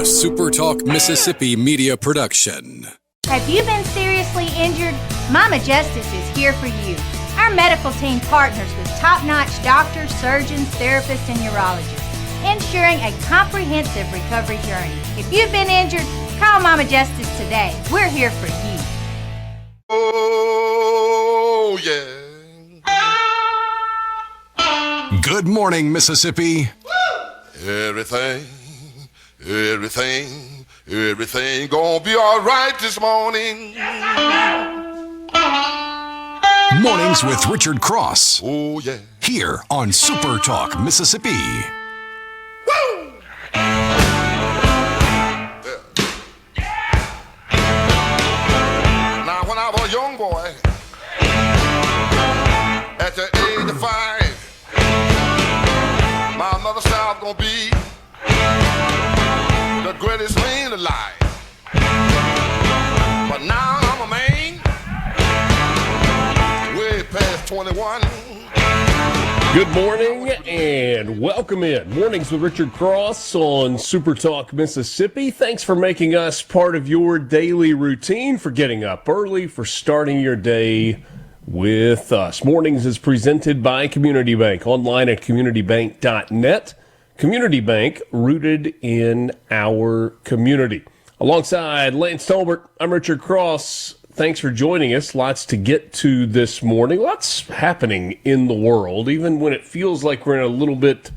SuperTalk Mississippi media production. Have you been seriously injured? Mama Justice is here for you. Our medical team partners with top-notch doctors, surgeons, therapists, and urologists, ensuring a comprehensive recovery journey. If you've been injured, call Mama Justice today. We're here for you. Oh, yeah. Good morning, Mississippi. Everything gonna be all right this morning. Mornings with Richard Cross. Oh, yeah. Here on SuperTalk Mississippi. Woo! Now, when I was a young boy, at the age of 5, my mother said I was gonna be the greatest man alive. But now I'm a man, way past 21. Good morning and welcome in. Mornings with Richard Cross on SuperTalk Mississippi. Thanks for making us part of your daily routine, for getting up early, for starting your day with us. Mornings is presented by Community Bank, online at communitybank.net. Community Bank, rooted in our community. Alongside Lance Tolbert, I'm Richard Cross. Thanks for joining us. Lots to get to this morning. Lots happening in the world, even when it feels like we're in a little bit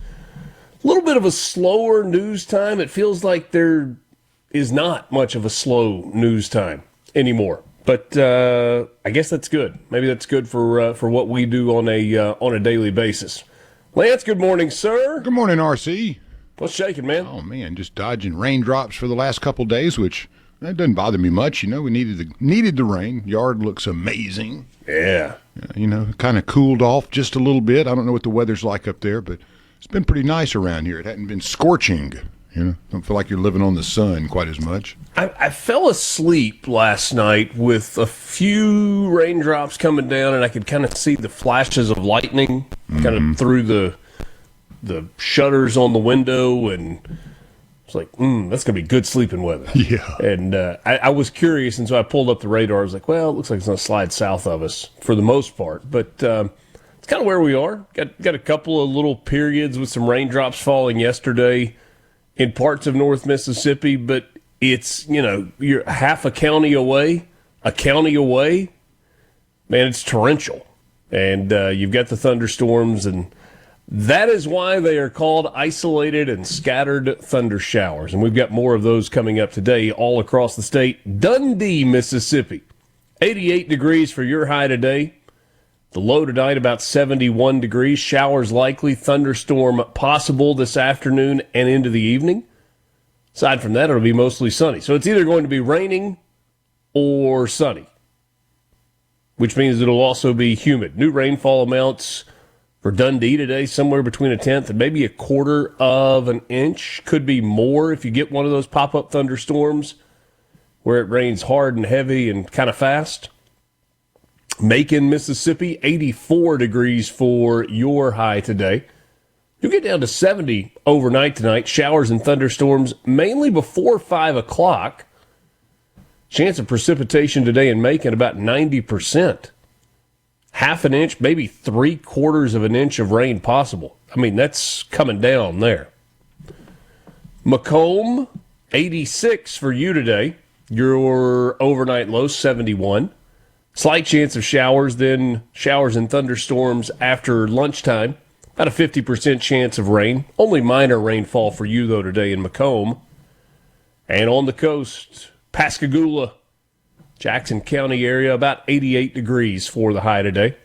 of a slower news time. It feels like there is not much of a slow news time anymore. But I guess that's good. Maybe that's good for what we do on a daily basis. Lance, good morning, sir. Good morning, RC. What's shaking, man? Oh, man, just dodging raindrops for the last couple of days, which that doesn't bother me much. You know, we needed the rain. Yard looks amazing. Yeah. Kind of cooled off just a little bit. I don't know what the weather's like up there, but it's been pretty nice around here. It hadn't been scorching. Don't feel like you're living on the sun quite as much. I fell asleep last night with a few raindrops coming down, and I could kind of see the flashes of lightning kind of through the shutters on the window, and it's like, that's going to be good sleeping weather. Yeah. And I was curious, and so I pulled up the radar. I was like, well, it looks like it's going to slide south of us for the most part. But it's kind of where we are. Got a couple of little periods with some raindrops falling yesterday in parts of North Mississippi, but it's, you're half a county away. Man, it's torrential. And you've got the thunderstorms, and that is why they are called isolated and scattered thunder showers. And we've got more of those coming up today all across the state. Dundee, Mississippi, 88 degrees for your high today. The low tonight about 71 degrees. Showers likely, thunderstorm possible this afternoon and into the evening. Aside from that, it'll be mostly sunny. So it's either going to be raining or sunny, which means it'll also be humid. New rainfall amounts for Dundee today, somewhere between a tenth and maybe a quarter of an inch. Could be more if you get one of those pop-up thunderstorms where it rains hard and heavy and kind of fast. Macon, Mississippi, 84 degrees for your high today. You'll get down to 70 overnight tonight. Showers and thunderstorms mainly before 5 o'clock. Chance of precipitation today in Macon about 90%. Half an inch, maybe 3/4 of an inch of rain possible. I mean, that's coming down there. Macomb, 86 for you today. Your overnight low, 71. Slight chance of showers, then showers and thunderstorms after lunchtime. About a 50% chance of rain. Only minor rainfall for you, though, today in Macomb. And on the coast, Pascagoula, Jackson County area, about 88 degrees for the high today.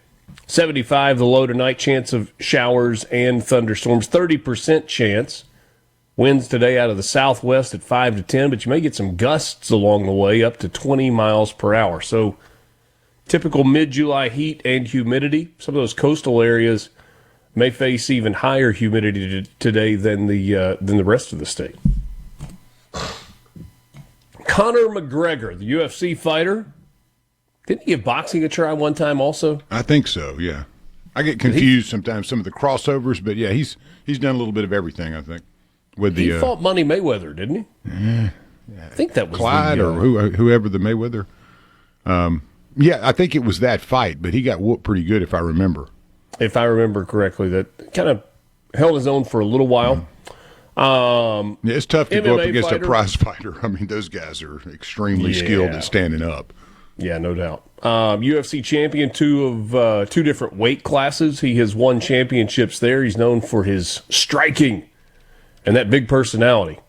75 the low tonight, chance of showers and thunderstorms. 30% chance. Winds today out of the southwest at 5 to 10, but you may get some gusts along the way up to 20 miles per hour. So typical mid-July heat and humidity. Some of those coastal areas may face even higher humidity today than the rest of the state. Conor McGregor, the UFC fighter, didn't he give boxing a try one time also? I think so, yeah. I get confused sometimes, some of the crossovers, but yeah, he's done a little bit of everything, I think. with He the fought Money Mayweather, didn't he? I think that was Clyde or whoever the Mayweather. Yeah, I think it was that fight, but he got whooped pretty good if I remember. If I remember correctly, that kind of held his own for a little while. Yeah, it's tough to go up MMA against fighter. a prize fighter. I mean, those guys are extremely skilled at standing up. Yeah, no doubt. UFC champion, two different weight classes. He has won championships there. He's known for his striking and that big personality.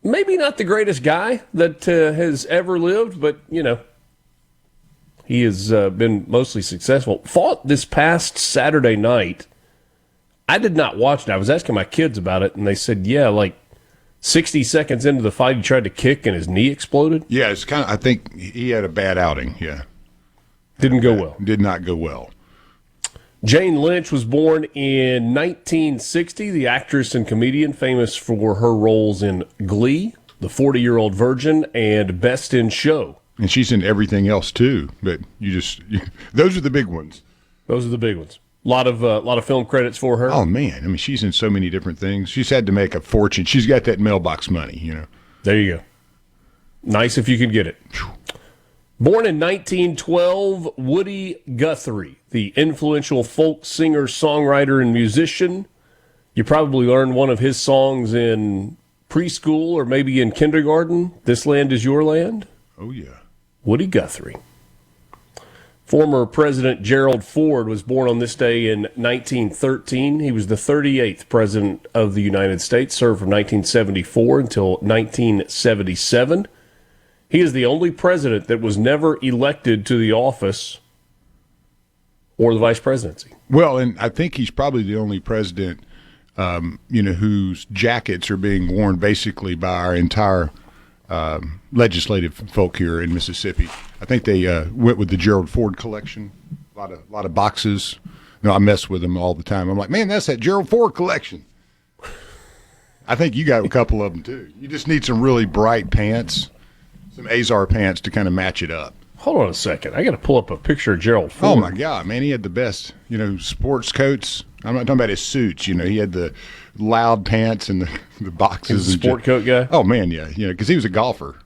Maybe not the greatest guy that has ever lived, but, he has been mostly successful. Fought this past Saturday night. I did not watch it. I was asking my kids about it, and they said, 60 seconds into the fight, he tried to kick, and his knee exploded. Yeah, it's kind of. I think he had a bad outing. Yeah, Didn't go well. Did not go well. Jane Lynch was born in 1960, the actress and comedian famous for her roles in Glee, The 40-Year-Old Virgin, and Best in Show. And she's in everything else too. But those are the big ones. Those are the big ones. A lot of film credits for her. Oh man, I mean, she's in so many different things. She's had to make a fortune. She's got that mailbox money, There you go. Nice if you can get it. Born in 1912, Woody Guthrie, the influential folk singer, songwriter, and musician. You probably learned one of his songs in preschool or maybe in kindergarten. This Land Is Your Land. Oh yeah. Woody Guthrie. Former President Gerald Ford was born on this day in 1913. He was the 38th President of the United States, served from 1974 until 1977. He is the only president that was never elected to the office or the vice presidency. Well, and I think he's probably the only president, whose jackets are being worn basically by our entire legislative folk here in Mississippi. I think they went with the Gerald Ford collection. A lot of boxes. I mess with them all the time. I'm like, man, that's that Gerald Ford collection. I think you got a couple of them too. You just need some really bright pants, some Azar pants to kind of match it up. Hold on a second. I got to pull up a picture of Gerald Ford. Oh my God, man, he had the best, sports coats. I'm not talking about his suits. He had the loud pants and the boxes. He's a sport coat guy. Oh man, yeah, because he was a golfer.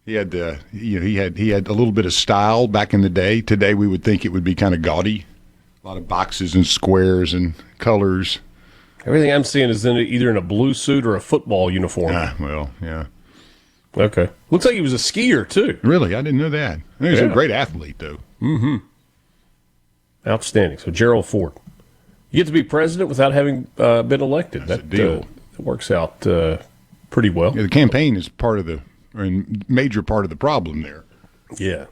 He had he had a little bit of style back in the day. Today we would think it would be kind of gaudy, a lot of boxes and squares and colors. Everything I'm seeing is either in a blue suit or a football uniform. Well, yeah. Okay. Looks like he was a skier too. Really, I didn't know that. I know he's a great athlete though. Mm-hmm. Outstanding. So Gerald Ford. You get to be president without having been elected. That's a deal. That works out pretty well. Yeah, the campaign is major part of the problem there. Yeah.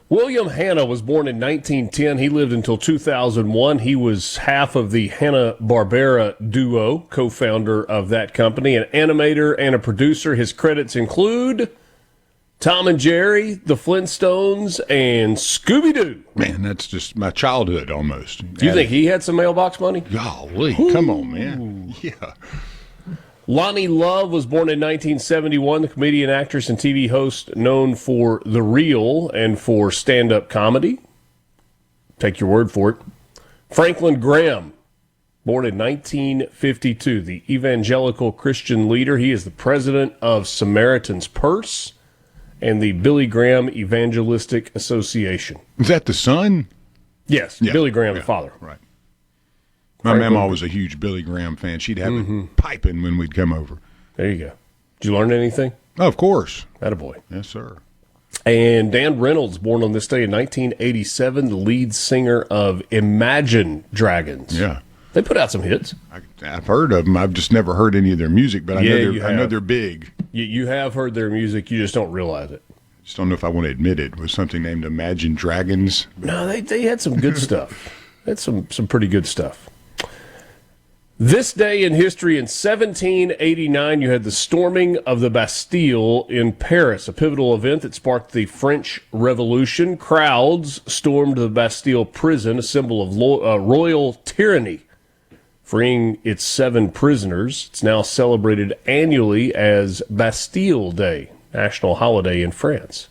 William Hanna was born in 1910. He lived until 2001. He was half of the Hanna-Barbera duo, co-founder of that company, an animator and a producer. His credits include Tom and Jerry, The Flintstones, and Scooby-Doo. Man, that's just my childhood almost. Do you think he had some mailbox money? Golly, come on, man. Yeah. Lonnie Love was born in 1971, the comedian, actress, and TV host known for The Real and for stand-up comedy. Take your word for it. Franklin Graham, born in 1952, the evangelical Christian leader. He is the president of Samaritan's Purse and the Billy Graham Evangelistic Association. Is that the son? Yes, Yeah. Billy Graham, the father. Right. My mama was a huge Billy Graham fan. She'd have it piping when we'd come over. There you go. Did you learn anything? Oh, of course. Attaboy. Yes, sir. And Dan Reynolds, born on this day in 1987, the lead singer of Imagine Dragons. Yeah. They put out some hits. I've heard of them. I've just never heard any of their music, but I know they're big. You have heard their music. You just don't realize it. Just don't know if I want to admit it. Was something named Imagine Dragons? No, they had some good stuff. They had some pretty good stuff. This day in history, in 1789, you had the storming of the Bastille in Paris, a pivotal event that sparked the French Revolution. Crowds stormed the Bastille prison, a symbol of royal tyranny, freeing its 7 prisoners. It's now celebrated annually as Bastille Day, national holiday in France.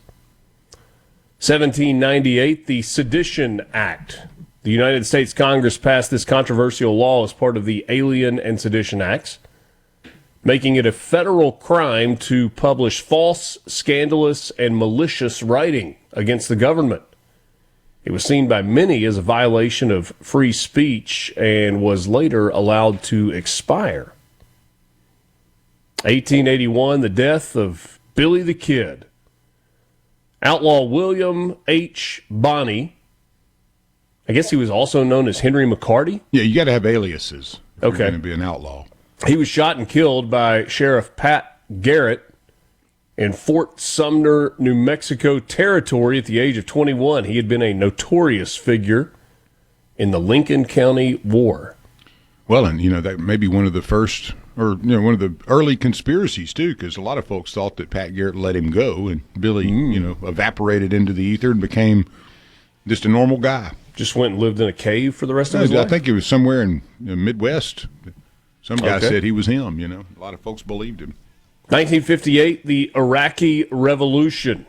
1798, the Sedition Act. The United States Congress passed this controversial law as part of the Alien and Sedition Acts. making it a federal crime to publish false, scandalous, and malicious writing against the government. It was seen by many as a violation of free speech and was later allowed to expire. 1881, the death of Billy the Kid. Outlaw William H. Bonney, I guess he was also known as Henry McCarty. Yeah, you got to have aliases if Okay. you're going to be an outlaw. He was shot and killed by Sheriff Pat Garrett in Fort Sumner, New Mexico territory at the age of 21. He had been a notorious figure in the Lincoln County War. Well, and, that may be one of the first, or, one of the early conspiracies, too, because a lot of folks thought that Pat Garrett let him go, and Billy, evaporated into the ether and became just a normal guy. Just went and lived in a cave for the rest of his life? I think it was somewhere in the Midwest. Some guy said he was him, A lot of folks believed him. 1958, the Iraqi Revolution.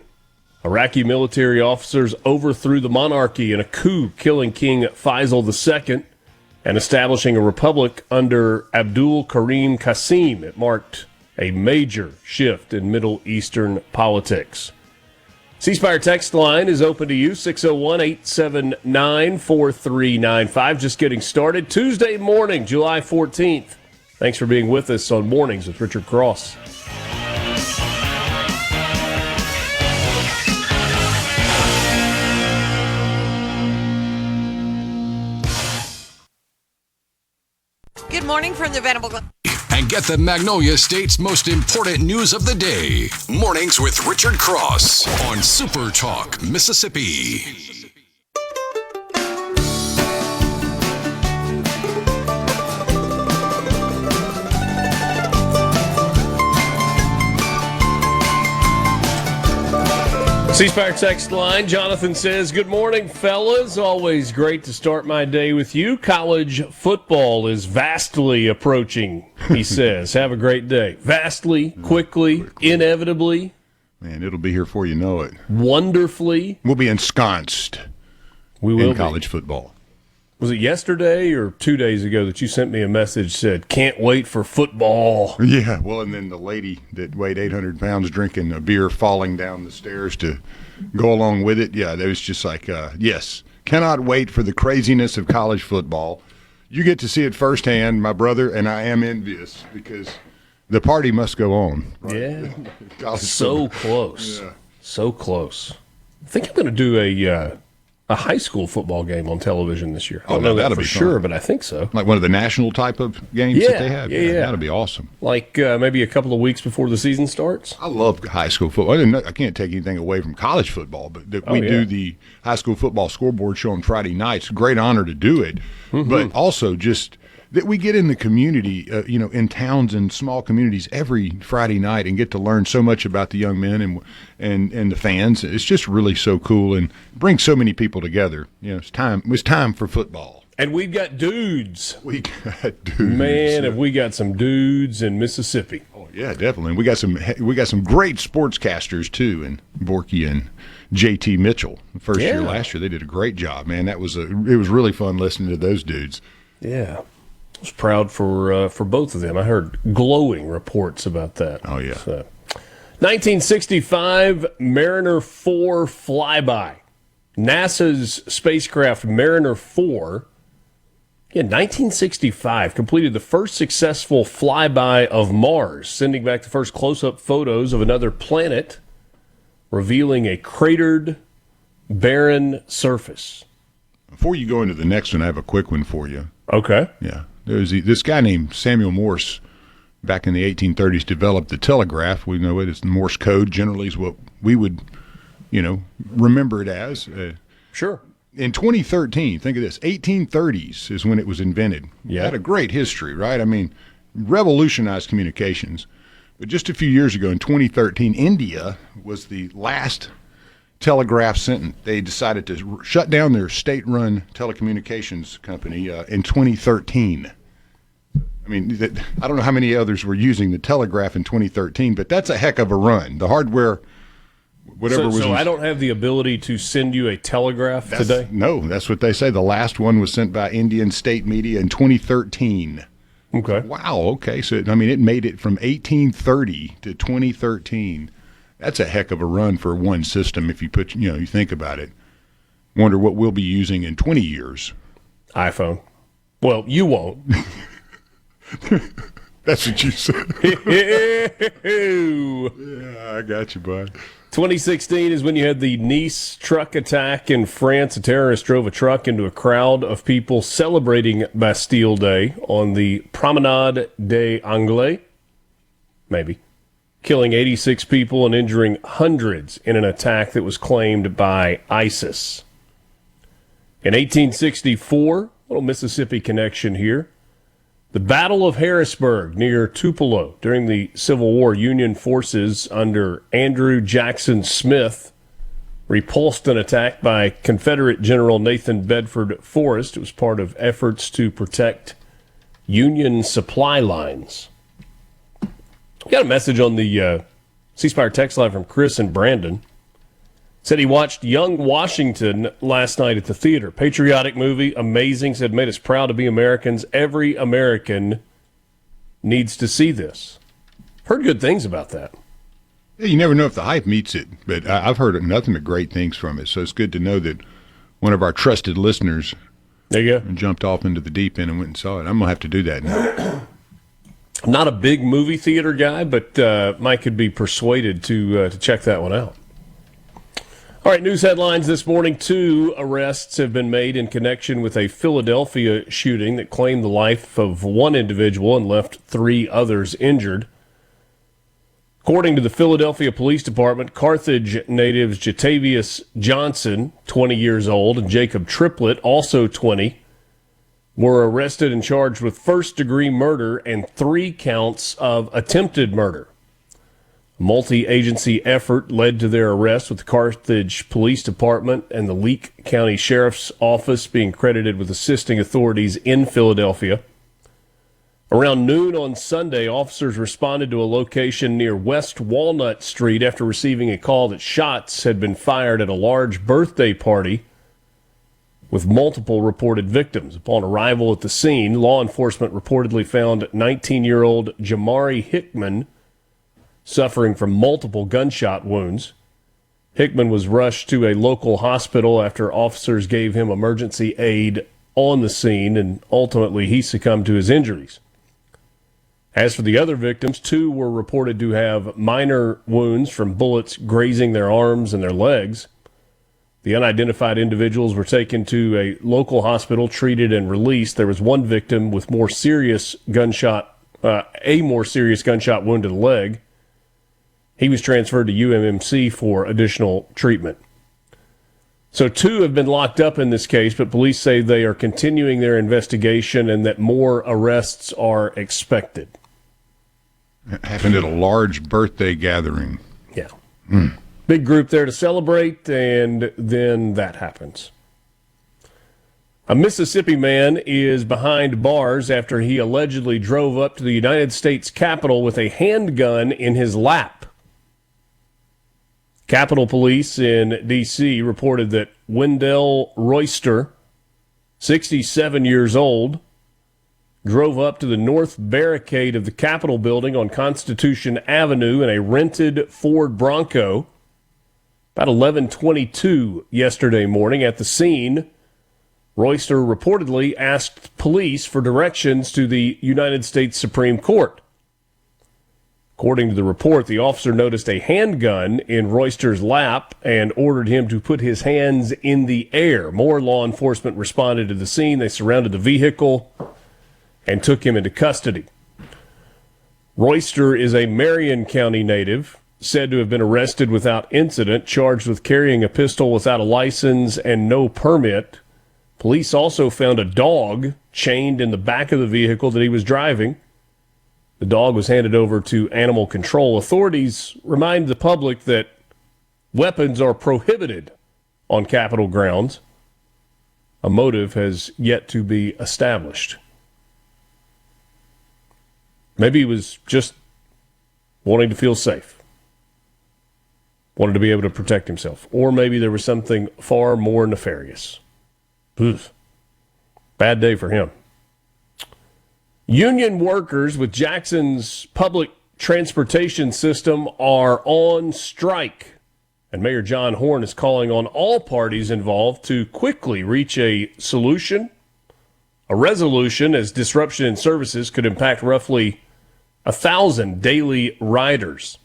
Iraqi military officers overthrew the monarchy in a coup, killing King Faisal II and establishing a republic under Abdul Karim Qasim. It marked a major shift in Middle Eastern politics. C-Spire text line is open to you, 601-879-4395. Just getting started. Tuesday morning, July 14th. Thanks for being with us on Mornings with Richard Cross. Good morning from the Venable. And get the Magnolia State's most important news of the day. Mornings with Richard Cross on Super Talk, Mississippi. C-Spire text line, Jonathan says, good morning, fellas. Always great to start my day with you. College football is vastly approaching, he says. Have a great day. Vastly, quickly, inevitably. Man, it'll be here before you know it. Wonderfully. We'll be ensconced in college football. Was it yesterday or 2 days ago that you sent me a message said, can't wait for football? Yeah, well, and then the lady that weighed 800 pounds drinking a beer falling down the stairs to go along with it. Yeah, it was just like, yes, cannot wait for the craziness of college football. You get to see it firsthand, my brother, and I am envious because the party must go on. Right? Yeah, so close. Yeah. So close. I think I'm going to do a high school football game on television this year. I don't know that that'll for be sure, fun. but I think so. Like one of the national type of games that they have? Yeah. That'll be awesome. Like maybe a couple of weeks before the season starts? I love high school football. I can't take anything away from college football, but we do the high school football scoreboard show on Friday nights. Great honor to do it, but also just that we get in the community, in towns and small communities every Friday night and get to learn so much about the young men and the fans. It's just really so cool and brings so many people together. It's time for football. And we've got dudes. We got dudes. Man, have we got some dudes in Mississippi. Oh yeah, definitely. And we got some great sportscasters too, and Borky and JT Mitchell. First year last year, they did a great job, man. It was really fun listening to those dudes. Yeah. I was proud for both of them. I heard glowing reports about that. Oh, yeah. So, 1965 Mariner 4 flyby. NASA's spacecraft Mariner 4, 1965, completed the first successful flyby of Mars, sending back the first close-up photos of another planet, revealing a cratered, barren surface. Before you go into the next one, I have a quick one for you. Okay. Yeah. There was this guy named Samuel Morse back in the 1830s developed the telegraph. We know it as Morse code, generally is what we would, remember it as. Sure. In 2013, think of this, 1830s is when it was invented. Yeah. It had a great history, right? I mean, revolutionized communications. But just a few years ago, in 2013, India was the last telegraph sentence. They decided to shut down their state-run telecommunications company in 2013. I mean, I don't know how many others were using the telegraph in 2013, but that's a heck of a run. The hardware, whatever was. So I don't have the ability to send you a telegraph today? No, that's what they say. The last one was sent by Indian state media in 2013. Okay. Wow. Okay. So, I mean, it made it from 1830 to 2013. That's a heck of a run for one system if you put, you think about it. Wonder what we'll be using in 20 years. iPhone. Well, you won't. That's what you said. Yeah, I got you, bud. 2016 is when you had the Nice truck attack in France. A terrorist drove a truck into a crowd of people celebrating Bastille Day on the Promenade des Anglais, maybe, killing 86 people and injuring hundreds in an attack that was claimed by ISIS. In 1864, little Mississippi connection here, the Battle of Harrisburg near Tupelo during the Civil War, Union forces under Andrew Jackson Smith repulsed an attack by Confederate General Nathan Bedford Forrest. It was part of efforts to protect Union supply lines. We got a message on the C Spire text line from Chris and Brandon. Said he watched Young Washington last night at the theater. Patriotic movie, amazing. Said made us proud to be Americans. Every American needs to see this. Heard good things about that. Yeah, you never know if the hype meets it, but I've heard nothing but great things from it. So it's good to know that one of our trusted listeners there you go. Jumped off into the deep end and went and saw it. I'm going to have to do that now. I'm not a big movie theater guy, but Mike could be persuaded to check that one out. All right, news headlines this morning. 2 arrests have been made in connection with a Philadelphia shooting that claimed the life of one individual and left 3 others injured. According to the Philadelphia Police Department, Carthage natives Jatavius Johnson, 20 years old, and Jacob Triplett, also 20, were arrested and charged with first-degree murder and 3 counts of attempted murder. A multi-agency effort led to their arrest, with the Carthage Police Department and the Leake County Sheriff's Office being credited with assisting authorities in Philadelphia. Around noon on Sunday, officers responded to a location near West Walnut Street after receiving a call that shots had been fired at a large birthday party with multiple reported victims. Upon arrival at the scene, law enforcement reportedly found 19-year-old Jamari Hickman suffering from multiple gunshot wounds. Hickman was rushed to a local hospital after officers gave him emergency aid on the scene, and ultimately he succumbed to his injuries. As for the other victims, 2 were reported to have minor wounds from bullets grazing their arms and their legs. The unidentified individuals were taken to a local hospital, treated, and released. There was one victim with a more serious gunshot wound to the leg. He was transferred to UMMC for additional treatment. So 2 have been locked up in this case, but police say they are continuing their investigation and that more arrests are expected. It happened at a large birthday gathering. Yeah. Big group there to celebrate, and then that happens. A Mississippi man is behind bars after he allegedly drove up to the United States Capitol with a handgun in his lap. Capitol Police in D.C. reported that Wendell Royster, 67 years old, drove up to the north barricade of the Capitol building on Constitution Avenue in a rented Ford Bronco about 11:22 yesterday morning. At the scene, Royster reportedly asked police for directions to the United States Supreme Court. According to the report, the officer noticed a handgun in Royster's lap and ordered him to put his hands in the air. More law enforcement responded to the scene. They surrounded the vehicle and took him into custody. Royster is a Marion County native, said to have been arrested without incident, charged with carrying a pistol without a license and no permit. Police also found a dog chained in the back of the vehicle that he was driving. The dog was handed over to animal control. Authorities remind the public that weapons are prohibited on Capitol grounds. A motive has yet to be established. Maybe he was just wanting to feel safe, wanted to be able to protect himself, or maybe there was something far more nefarious. Ugh. Bad day for him. Union workers with Jackson's public transportation system are on strike, and Mayor John Horn is calling on all parties involved to quickly reach a resolution, as disruption in services could impact roughly 1,000 daily riders.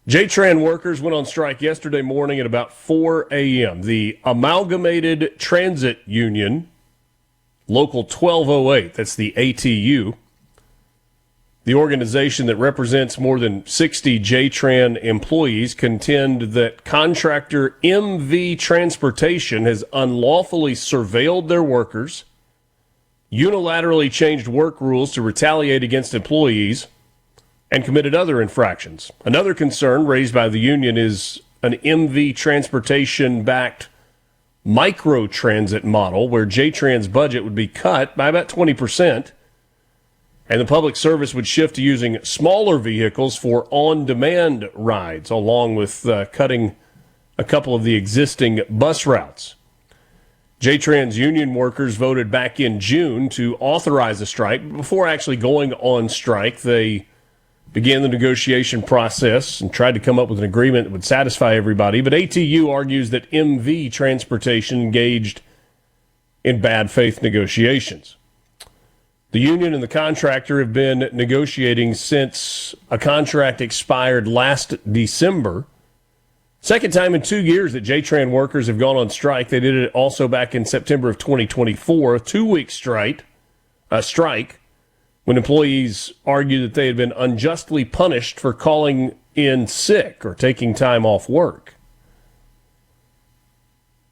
JTRAN workers went on strike yesterday morning at about 4 a.m. The Amalgamated Transit Union, Local 1208, that's the ATU, the organization that represents more than 60 JTRAN employees, contend that contractor MV Transportation has unlawfully surveilled their workers, unilaterally changed work rules to retaliate against employees, and committed other infractions. Another concern raised by the union is an MV Transportation-backed microtransit model where JTRAN's budget would be cut by about 20%, and the public service would shift to using smaller vehicles for on-demand rides, along with cutting a couple of the existing bus routes. JTRAN's union workers voted back in June to authorize a strike. Before actually going on strike, they began the negotiation process and tried to come up with an agreement that would satisfy everybody. But ATU argues that MV Transportation engaged in bad faith negotiations. The union and the contractor have been negotiating since a contract expired last December. Second time in 2 years that JTRAN workers have gone on strike. They did it also back in September of 2024, a 2-week strike when employees argued that they had been unjustly punished for calling in sick or taking time off work.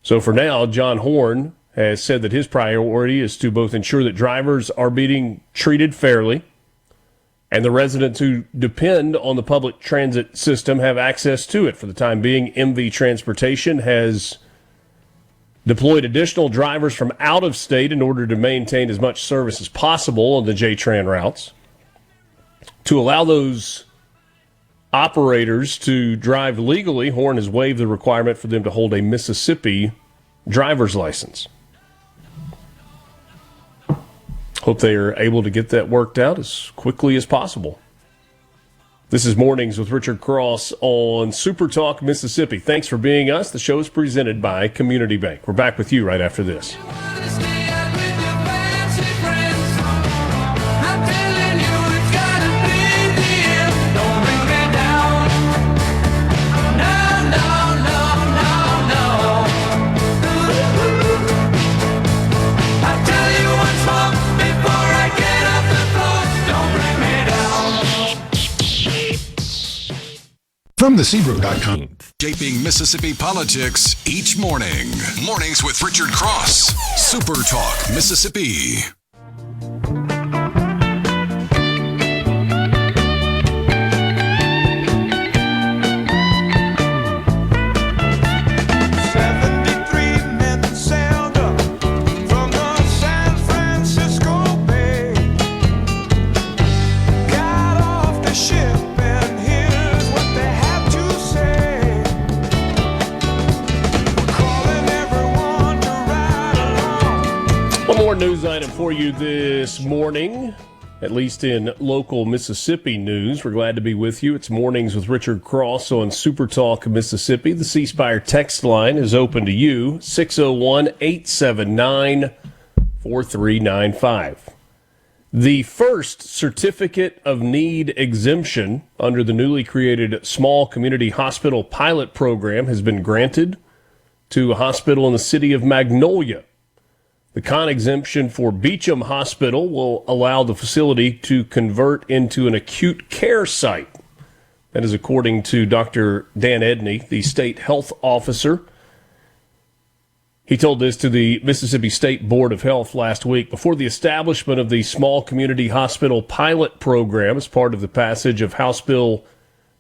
So for now, John Horn has said that his priority is to both ensure that drivers are being treated fairly and the residents who depend on the public transit system have access to it. For the time being, MV Transportation has deployed additional drivers from out of state in order to maintain as much service as possible on the JTRAN routes. To allow those operators to drive legally, Horn has waived the requirement for them to hold a Mississippi driver's license. Hope they are able to get that worked out as quickly as possible. This is Mornings with Richard Cross on SuperTalk Mississippi. Thanks for being us. The show is presented by Community Bank. We're back with you right after this. From the Seabrook.com. Shaping Mississippi politics each morning. Mornings with Richard Cross. Super Talk, Mississippi. More news item for you this morning, at least in local Mississippi news. We're glad to be with you. It's Mornings with Richard Cross on Super Talk Mississippi. The C Spire text line is open to you, 601-879-4395. The first certificate of need exemption under the newly created Small Community Hospital Pilot Program has been granted to a hospital in the city of Magnolia. The con-exemption for Beecham Hospital will allow the facility to convert into an acute care site. That is according to Dr. Dan Edney, the state health officer. He told this to the Mississippi State Board of Health last week before the establishment of the Small Community Hospital Pilot Program as part of the passage of House Bill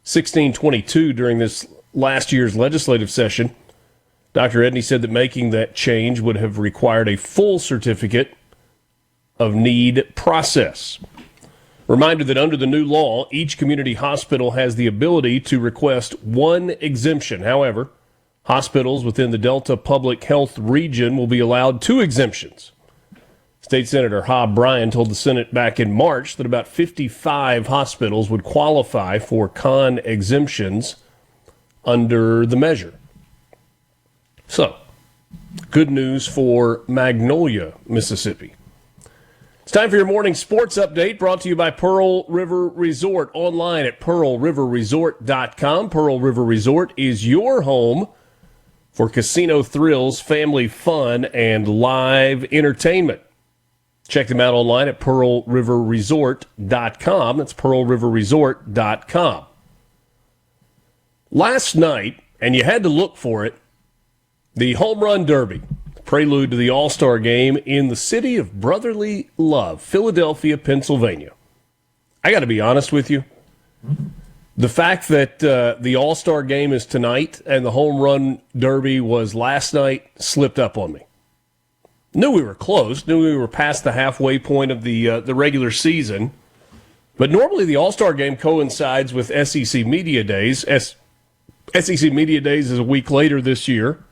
1622 during this last year's legislative session. Dr. Edney said that making that change would have required a full certificate of need process. Reminder that under the new law, each community hospital has the ability to request one exemption. However, hospitals within the Delta Public Health region will be allowed two exemptions. State Senator Hob Bryan told the Senate back in March that about 55 hospitals would qualify for con exemptions under the measure. So, good news for Magnolia, Mississippi. It's time for your morning sports update brought to you by Pearl River Resort, online at pearlriverresort.com. Pearl River Resort is your home for casino thrills, family fun, and live entertainment. Check them out online at pearlriverresort.com. That's pearlriverresort.com. Last night, and you had to look for it, the Home Run Derby, prelude to the All-Star Game in the city of brotherly love, Philadelphia, Pennsylvania. I got to be honest with you. The fact that the All-Star Game is tonight and the Home Run Derby was last night slipped up on me. Knew we were close, knew we were past the halfway point of the regular season, but normally the All-Star Game coincides with SEC Media Days. SEC Media Days is a week later this year.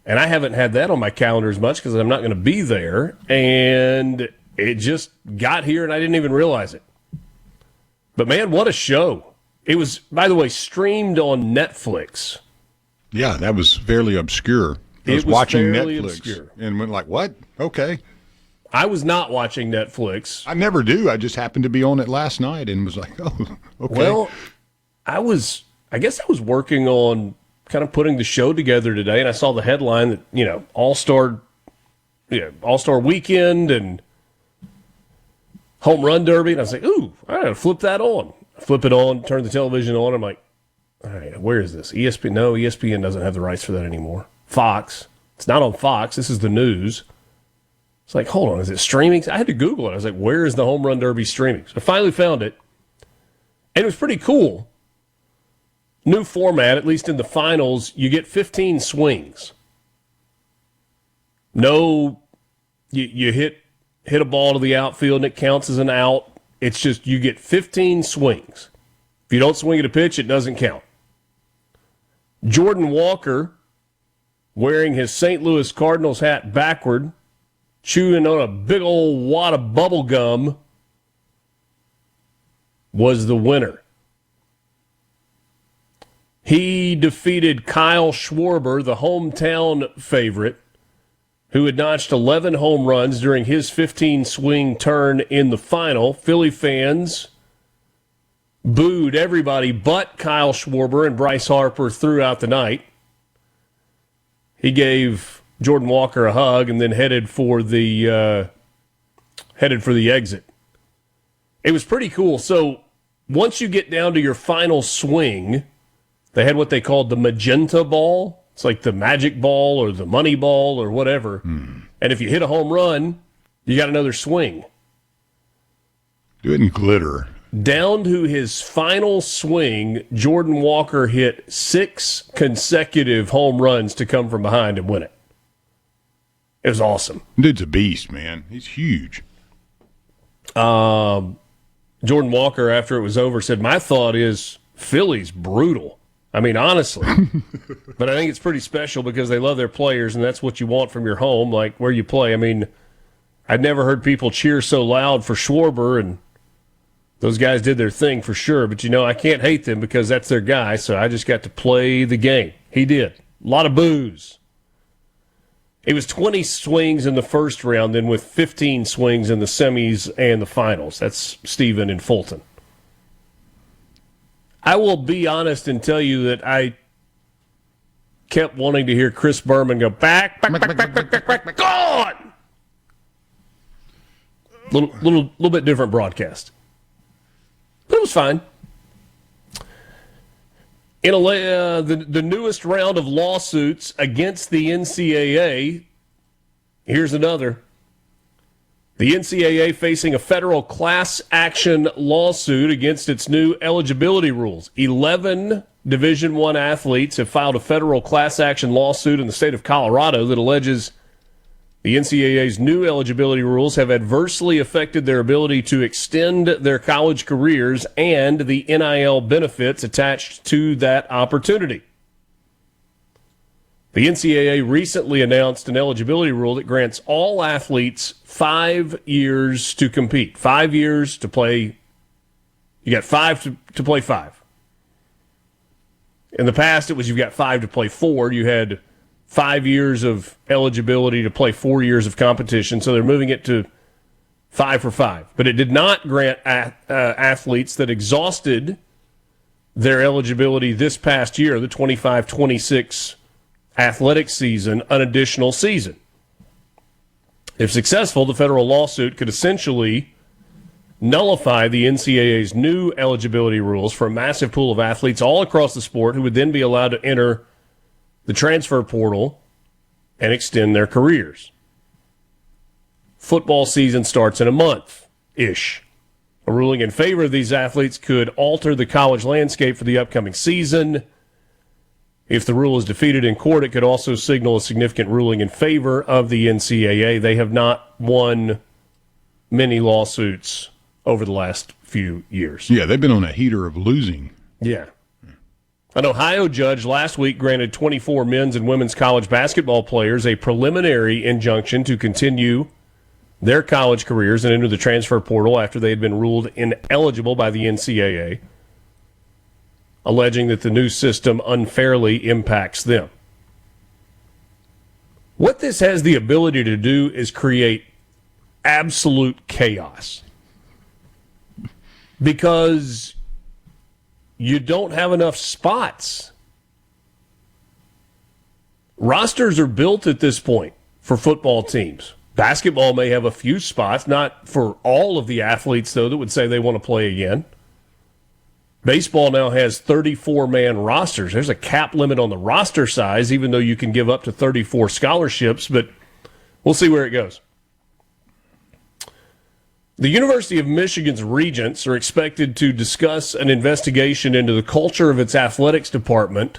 And I haven't had that on my calendar as much because I'm not going to be there. And it just got here and I didn't even realize it. But, man, what a show. It was, by the way, streamed on Netflix. Yeah, that was fairly obscure. I was watching Netflix obscure. And went like, what? Okay. I was not watching Netflix. I never do. I just happened to be on it last night and was like, oh, okay. Well, I guess I was working on kind of putting the show together today, and I saw the headline that, All-Star Weekend and Home Run Derby, and I was like, ooh, I gotta flip that on. I flip it on, turn the television on, I'm like, all right, where is this? ESPN? No, ESPN doesn't have the rights for that anymore. Fox. It's not on Fox. This is the news. It's like, hold on, is it streaming? I had to Google it. I was like, where is the Home Run Derby streaming? So I finally found it, and it was pretty cool. New format, at least in the finals, you get 15 swings. No, you hit a ball to the outfield and it counts as an out. It's just you get 15 swings. If you don't swing at a pitch, it doesn't count. Jordan Walker, wearing his St. Louis Cardinals hat backward, chewing on a big old wad of bubble gum, was the winner. He defeated Kyle Schwarber, the hometown favorite, who had notched 11 home runs during his 15-swing turn in the final. Philly fans booed everybody but Kyle Schwarber and Bryce Harper throughout the night. He gave Jordan Walker a hug and then headed for the exit. It was pretty cool. So once you get down to your final swing, they had what they called the magenta ball. It's like the magic ball or the money ball or whatever. And if you hit a home run, you got another swing. Do it in glitter. Down to his final swing, Jordan Walker hit 6 consecutive home runs to come from behind and win it. It was awesome. Dude's a beast, man. He's huge. Jordan Walker, after it was over, said, my thought is Philly's brutal. I mean, honestly. But I think it's pretty special because they love their players, and that's what you want from your home, like where you play. I mean, I'd never heard people cheer so loud for Schwarber, and those guys did their thing for sure. But, I can't hate them because that's their guy, so I just got to play the game. He did. A lot of boos. It was 20 swings in the first round, then with 15 swings in the semis and the finals. That's Stephen in Fulton. I will be honest and tell you that I kept wanting to hear Chris Berman go back, gone. Little bit different broadcast, but it was fine. In the newest round of lawsuits against the NCAA, here's another. The NCAA facing a federal class action lawsuit against its new eligibility rules. 11 Division I athletes have filed a federal class action lawsuit in the state of Colorado that alleges the NCAA's new eligibility rules have adversely affected their ability to extend their college careers and the NIL benefits attached to that opportunity. The NCAA recently announced an eligibility rule that grants all athletes 5 years to compete. 5 years to play. You got 5 to play 5. In the past, it was you've got 5 to play 4. You had 5 years of eligibility to play 4 years of competition, so they're moving it to 5 for 5. But it did not grant athletes that exhausted their eligibility this past year, the 25-26 athletic season, an additional season. If successful, the federal lawsuit could essentially nullify the NCAA's new eligibility rules for a massive pool of athletes all across the sport who would then be allowed to enter the transfer portal and extend their careers. Football season starts in a month-ish. A ruling in favor of these athletes could alter the college landscape for the upcoming season. If the rule is defeated in court, it could also signal a significant ruling in favor of the NCAA. They have not won many lawsuits over the last few years. Yeah, they've been on a heater of losing. Yeah. An Ohio judge last week granted 24 men's and women's college basketball players a preliminary injunction to continue their college careers and enter the transfer portal after they had been ruled ineligible by the NCAA, alleging that the new system unfairly impacts them. What this has the ability to do is create absolute chaos because you don't have enough spots. Rosters are built at this point for football teams. Basketball may have a few spots, not for all of the athletes, though, that would say they want to play again. Baseball now has 34-man rosters. There's a cap limit on the roster size, even though you can give up to 34 scholarships, but we'll see where it goes. The University of Michigan's regents are expected to discuss an investigation into the culture of its athletics department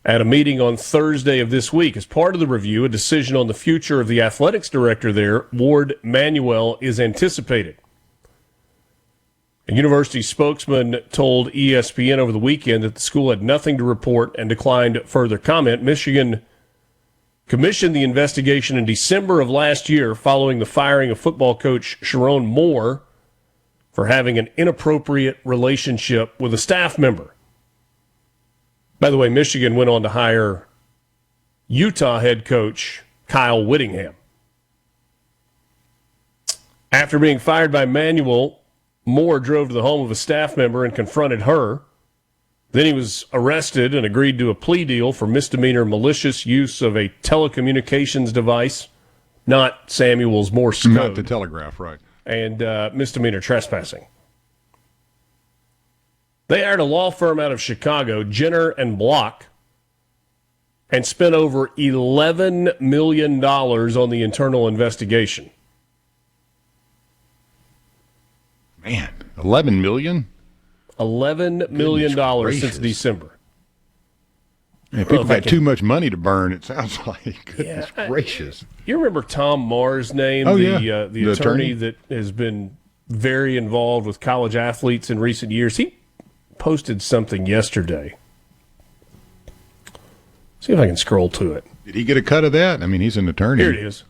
at a meeting on Thursday of this week. As part of the review, a decision on the future of the athletics director there, Ward Manuel, is anticipated. A university spokesman told ESPN over the weekend that the school had nothing to report and declined further comment. Michigan commissioned the investigation in December of last year following the firing of football coach Sharon Moore for having an inappropriate relationship with a staff member. By the way, Michigan went on to hire Utah head coach Kyle Whittingham. After being fired by Manuel, Moore drove to the home of a staff member and confronted her. Then he was arrested and agreed to a plea deal for misdemeanor malicious use of a telecommunications device, not Samuel's Morse code. Not the telegraph, right. And misdemeanor trespassing. They hired a law firm out of Chicago, Jenner and Block, and spent over $11 million on the internal investigation. Man, $11 million? $11 million since December. Yeah, people got too much money to burn, it sounds like. Goodness gracious. You remember Tom Marr's name, the attorney that has been very involved with college athletes in recent years? He posted something yesterday. See if I can scroll to it. Did he get a cut of that? I mean, he's an attorney. Here it is.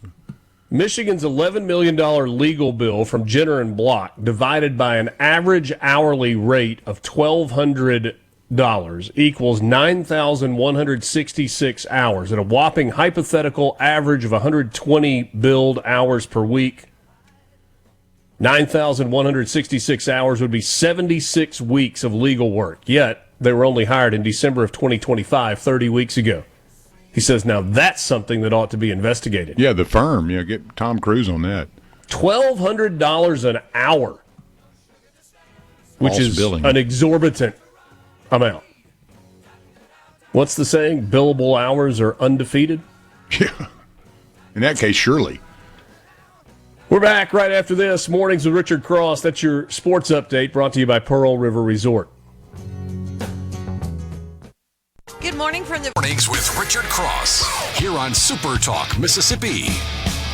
Michigan's $11 million legal bill from Jenner and Block, divided by an average hourly rate of $1,200, equals 9,166 hours at a whopping hypothetical average of 120 billed hours per week. 9,166 hours would be 76 weeks of legal work, yet they were only hired in December of 2025, 30 weeks ago. He says, now that's something that ought to be investigated. Yeah, the firm. Get Tom Cruise on that. $1,200 an hour, which False is billing. An exorbitant amount. What's the saying? Billable hours are undefeated? Yeah. In that case, surely. We're back right after this. Mornings with Richard Cross. That's your sports update brought to you by Pearl River Resort. Good morning from the Mornings with Richard Cross here on SuperTalk Mississippi.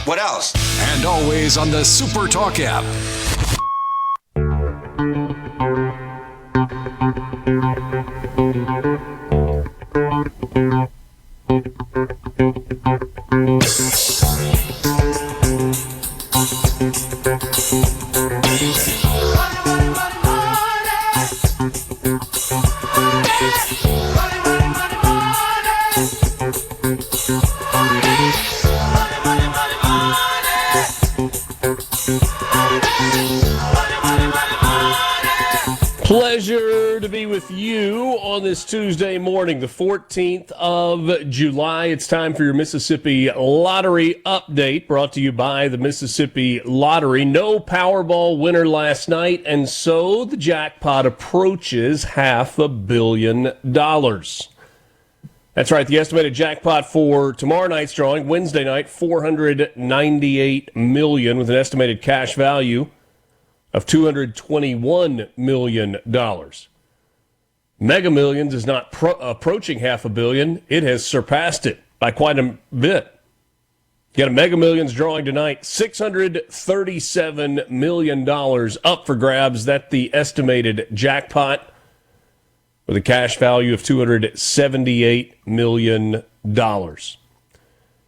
What else? And always on the SuperTalk app. Pleasure to be with you on this Tuesday morning, the 14th of July. It's time for your Mississippi Lottery update, brought to you by the Mississippi Lottery. No Powerball winner last night, and so the jackpot approaches $500 million. That's right, the estimated jackpot for tomorrow night's drawing, Wednesday night, $498 million, with an estimated cash value of $221 million. Mega Millions is not approaching $500 million. It has surpassed it by quite a bit. You got a Mega Millions drawing tonight, $637 million up for grabs. That's the estimated jackpot with a cash value of $278 million.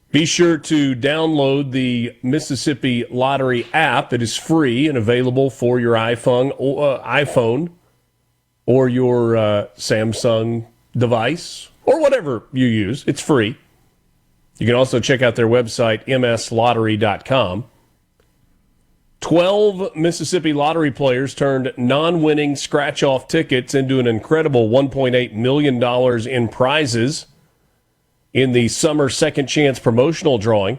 Be sure to download the Mississippi Lottery app. It is free and available for your iPhone or your Samsung device or whatever you use. It's free. You can also check out their website, mslottery.com. 12 Mississippi Lottery players turned non-winning scratch-off tickets into an incredible $1.8 million in prizes in the summer second chance promotional drawing.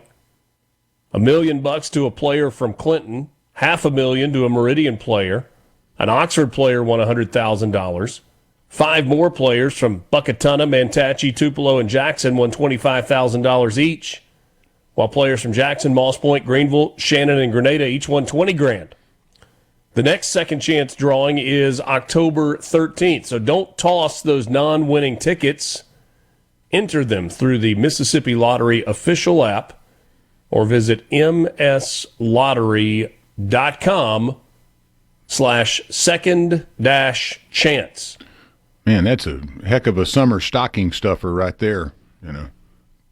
$1 million to a player from Clinton, $500,000 to a Meridian player. An Oxford player won $100,000. 5 more players from Buckatuna, Manatee, Tupelo, and Jackson won $25,000 each, while players from Jackson, Moss Point, Greenville, Shannon, and Grenada each won $20,000. The next second chance drawing is October 13th, so don't toss those non-winning tickets. Enter them through the Mississippi Lottery official app or visit mslottery.com/second-chance. Man, that's a heck of a summer stocking stuffer right there. You know,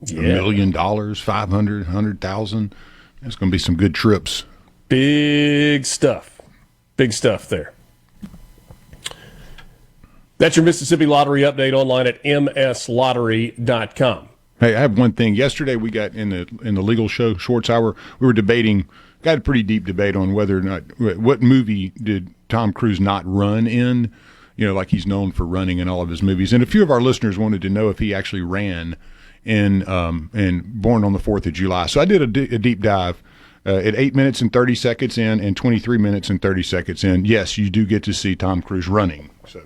$1 million, 500, 100,000. That's going to be some good trips. Big stuff. Big stuff there. That's your Mississippi Lottery update online at mslottery.com. Hey, I have one thing. Yesterday we got in the legal show, Schwartz Hour, we were debating, got a pretty deep debate on whether or not, what movie did Tom Cruise not run in, you know, like he's known for running in all of his movies. And a few of our listeners wanted to know if he actually ran in Born on the 4th of July. So I did a deep dive at 8 minutes and 30 seconds in and 23 minutes and 30 seconds in. Yes, you do get to see Tom Cruise running. So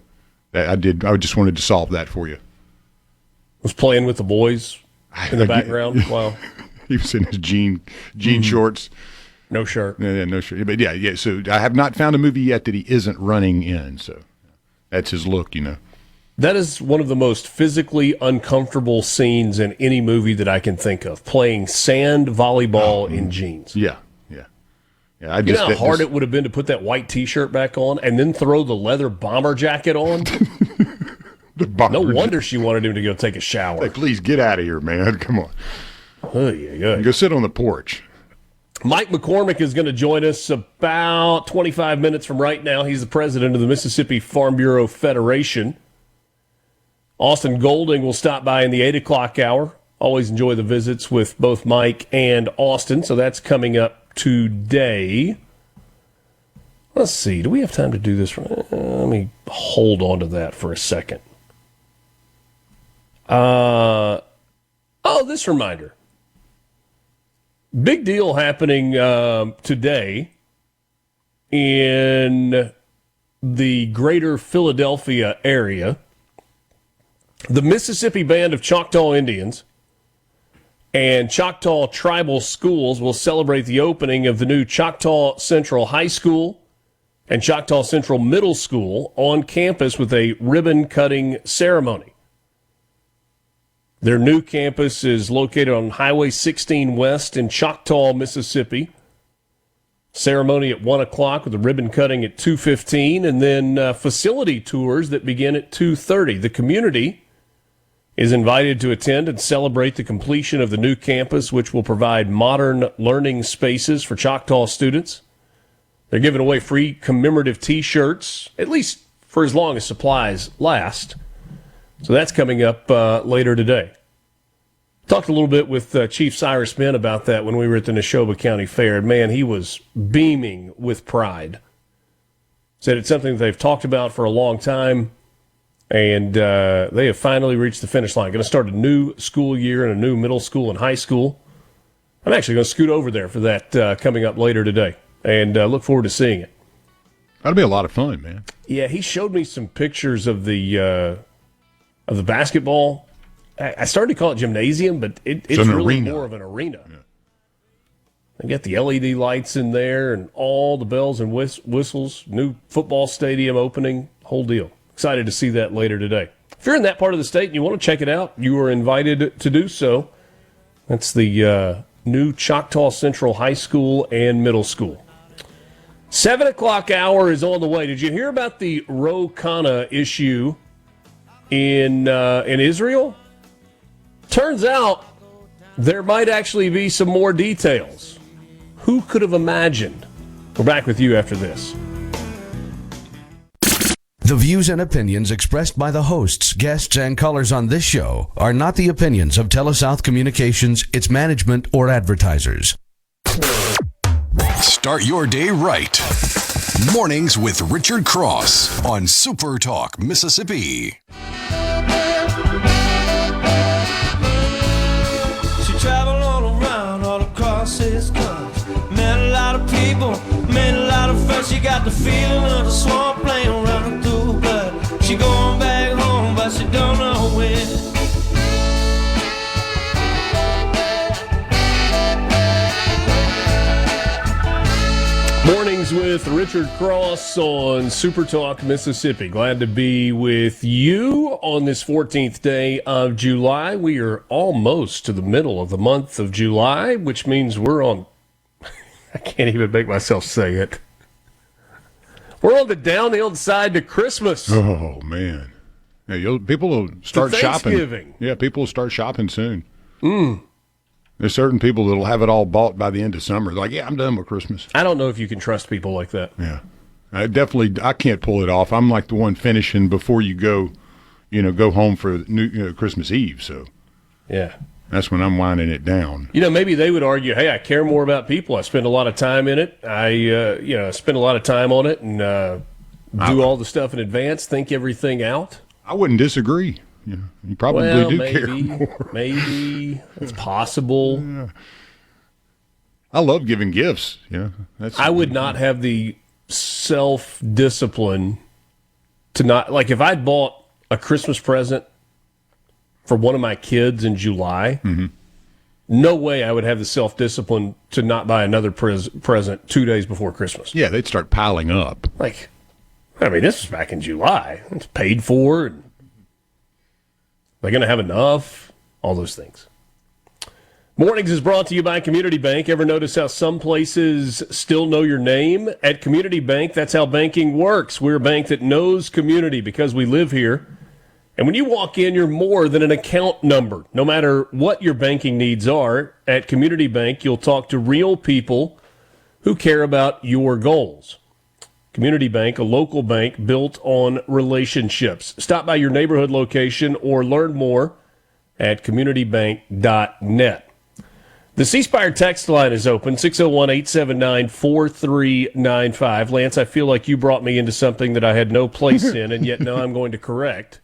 I did. I just wanted to solve that for you. Was playing with the boys in the background. Wow. He was in his jean shorts. No shirt. No shirt. But yeah. So I have not found a movie yet that he isn't running in. So that's his look, you know. That is one of the most physically uncomfortable scenes in any movie that I can think of, playing sand volleyball in jeans. Yeah. You know how hard it would have been to put that white T-shirt back on and then throw the leather bomber jacket on? No wonder she wanted him to go take a shower. Hey, please get out of here, man. Come on. Go sit on the porch. Mike McCormick is going to join us about 25 minutes from right now. He's the president of the Mississippi Farm Bureau Federation. Austin Golding will stop by in the 8 o'clock hour. Always enjoy the visits with both Mike and Austin, so that's coming up today. Let's see. Do we have time to do this? Let me hold on to that for a second. This reminder. Big deal happening today in the greater Philadelphia area. The Mississippi Band of Choctaw Indians and Choctaw Tribal Schools will celebrate the opening of the new Choctaw Central High School and Choctaw Central Middle School on campus with a ribbon-cutting ceremony. Their new campus is located on Highway 16 West in Choctaw, Mississippi. Ceremony at 1 o'clock with the ribbon cutting at 2:15, and then facility tours that begin at 2:30. The community is invited to attend and celebrate the completion of the new campus, which will provide modern learning spaces for Choctaw students. They're giving away free commemorative T-shirts, at least for as long as supplies last. So that's coming up later today. Talked a little bit with Chief Cyrus Minn about that when we were at the Neshoba County Fair. And man, he was beaming with pride. Said it's something that they've talked about for a long time, and they have finally reached the finish line. Going to start a new school year and a new middle school and high school. I'm actually going to scoot over there for that coming up later today, and look forward to seeing it. That'll be a lot of fun, man. Yeah, he showed me some pictures of the basketball. I started to call it gymnasium, but it's really arena. more of an arena. Yeah. They got the LED lights in there and all the bells and whistles, new football stadium opening, whole deal. Excited to see that later today. If you're in that part of the state and you want to check it out, you are invited to do so. That's the new Choctaw Central High School and Middle School. 7 o'clock hour is on the way. Did you hear about the Ro Khanna issue in Israel? Turns out there might actually be some more details. Who could have imagined? We're back with you after this. The views and opinions expressed by the hosts, guests, and callers on this show are not the opinions of TeleSouth Communications, its management, or advertisers. Start your day right. Mornings with Richard Cross on SuperTalk, Mississippi. She traveled all around, all across this country. Met a lot of people, made a lot of friends. She got the feeling of the swamp playing running through her blood. She going back home, but she don't know when. Mornings with Richard Cross on SuperTalk, Mississippi. Glad to be with you on this 14th day of July. We are almost to the middle of the month of July, which means we're on, I can't even make myself say it. We're on the downhill side to Christmas. Oh, man. Yeah, people will start shopping. Yeah, people will start shopping soon. There's certain people that will have it all bought by the end of summer. They're like, yeah, I'm done with Christmas. I don't know if you can trust people like that. Yeah. I can't pull it off. I'm like the one finishing before you go home for Christmas Eve. So yeah, that's when I'm winding it down. Maybe they would argue, hey, I care more about people. I spend a lot of time in it. I spend a lot of time on it and do all the stuff in advance, think everything out. I wouldn't disagree. You probably care more. Maybe it's possible. Yeah. I love giving gifts. I would not have the self-discipline to not, like, if I'd bought a Christmas present for one of my kids in July, no way I would have the self-discipline to not buy another present 2 days before Christmas. Yeah, they'd start piling up. This was back in July. It's paid for. And they're going to have enough. All those things. Mornings is brought to you by Community Bank. Ever notice how some places still know your name? At Community Bank, that's how banking works. We're a bank that knows community because we live here. And when you walk in, you're more than an account number. No matter what your banking needs are, at Community Bank, you'll talk to real people who care about your goals. Community Bank, a local bank built on relationships. Stop by your neighborhood location or learn more at communitybank.net. The C Spire text line is open, 601-879-4395. Lance, I feel like you brought me into something that I had no place in, and yet now I'm going to correct.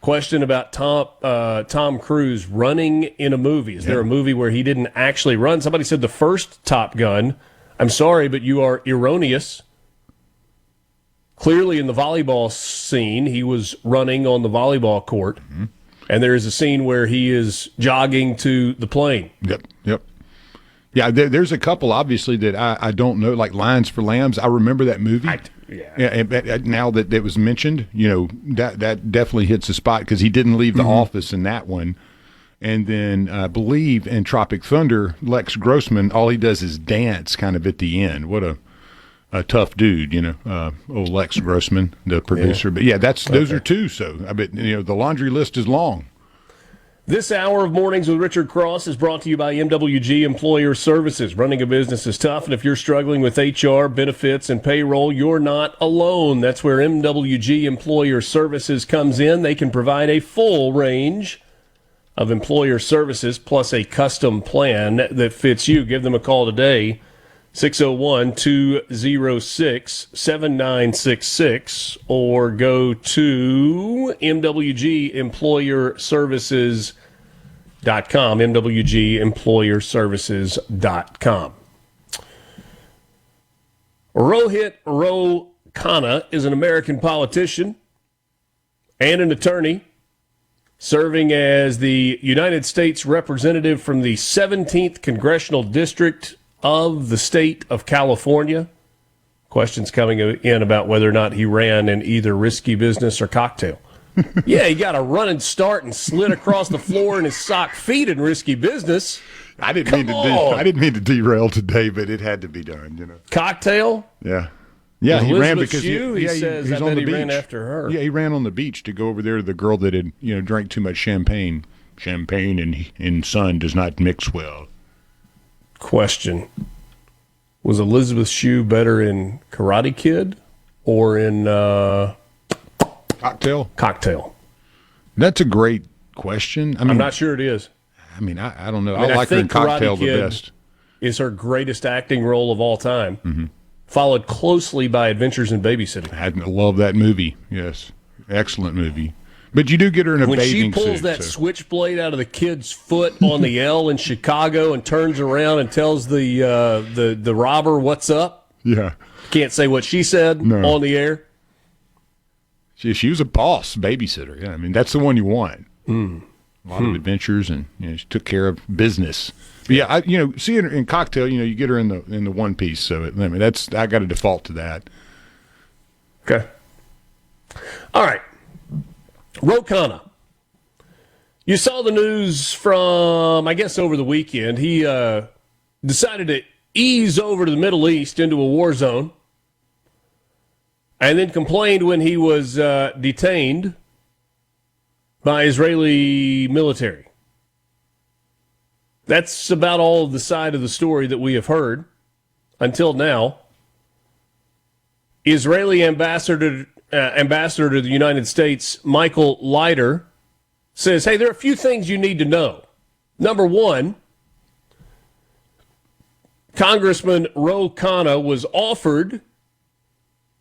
Question about Tom Cruise running in a movie. Is there a movie where he didn't actually run? Somebody said the first Top Gun. I'm sorry, but you are erroneous. Clearly in the volleyball scene, he was running on the volleyball court, and there is a scene where he is jogging to the plane. Yep. Yeah, there's a couple, obviously, that I don't know, like Lions for Lambs. I remember that movie. And now that it was mentioned, that definitely hits the spot because he didn't leave the office in that one. And then I believe in Tropic Thunder, Lex Grossman, all he does is dance kind of at the end. What a tough dude, old Lex Grossman, the producer. Yeah. But those are two. So I bet the laundry list is long. This hour of Mornings with Richard Cross is brought to you by MWG Employer Services. Running a business is tough, and if you're struggling with HR, benefits, and payroll, you're not alone. That's where MWG Employer Services comes in. They can provide a full range of employer services plus a custom plan that fits you. Give them a call today, 601-206-7966, or go to MWGEmployerServices.com, MWGEmployerServices.com. Rohit Khanna is an American politician and an attorney serving as the United States representative from the 17th Congressional District of the state of California. Questions coming in about whether or not he ran in either risky business or cocktail. Yeah, he got a running start and slid across the floor in his sock feet in risky business. I didn't mean to derail today, but it had to be done. You know, cocktail. Yeah, yeah. He ran because he says he's on the beach. Ran after her. Yeah, he ran on the beach to go over there to the girl that had drank too much champagne. Champagne in sun does not mix well. Question: was Elizabeth Shue better in Karate Kid or in Cocktail? That's a great question. I mean, I'm not sure it is. I mean, I don't know. I like her in Cocktail the best. Is her greatest acting role of all time, followed closely by Adventures in Babysitting. I love that movie. Yes, excellent movie. But you do get her in a bathing suit. When she pulls that switchblade out of the kid's foot on the L in Chicago and turns around and tells the robber what's up. Yeah. Can't say what she said on the air. She was a boss babysitter. Yeah, I mean, that's the one you want. A lot of adventures, and she took care of business. But yeah, seeing her in Cocktail, you get her in the one piece. So I got to default to that. Okay. All right. Khanna. You saw the news from, I guess, over the weekend. He decided to ease over to the Middle East into a war zone and then complained when he was detained by Israeli military. That's about all of the side of the story that we have heard until now. Israeli ambassador to the United States, Michael Leiter, says, hey, there are a few things you need to know. Number one, Congressman Khanna was offered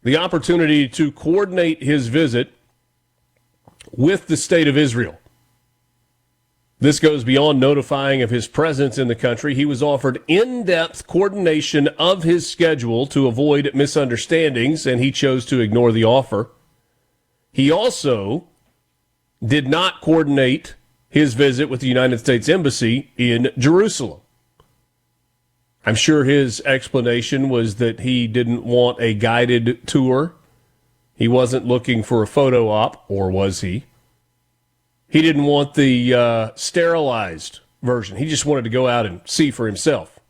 the opportunity to coordinate his visit with the state of Israel. This goes beyond notifying of his presence in the country. He was offered in-depth coordination of his schedule to avoid misunderstandings, and he chose to ignore the offer. He also did not coordinate his visit with the United States Embassy in Jerusalem. I'm sure his explanation was that he didn't want a guided tour. He wasn't looking for a photo op, or was he? He didn't want the sterilized version. He just wanted to go out and see for himself.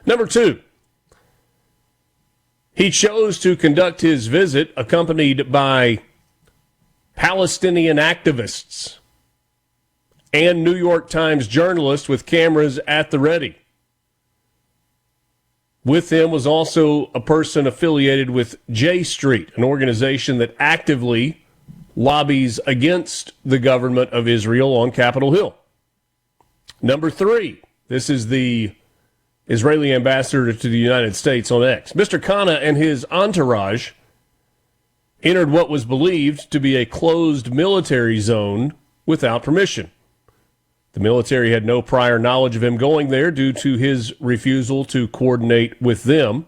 Number two, he chose to conduct his visit accompanied by Palestinian activists and New York Times journalists with cameras at the ready. With him was also a person affiliated with J Street, an organization that actively lobbies against the government of Israel on Capitol Hill. Number three, this is the Israeli ambassador to the United States on X. Mr. Khanna and his entourage entered what was believed to be a closed military zone without permission. The military had no prior knowledge of him going there due to his refusal to coordinate with them.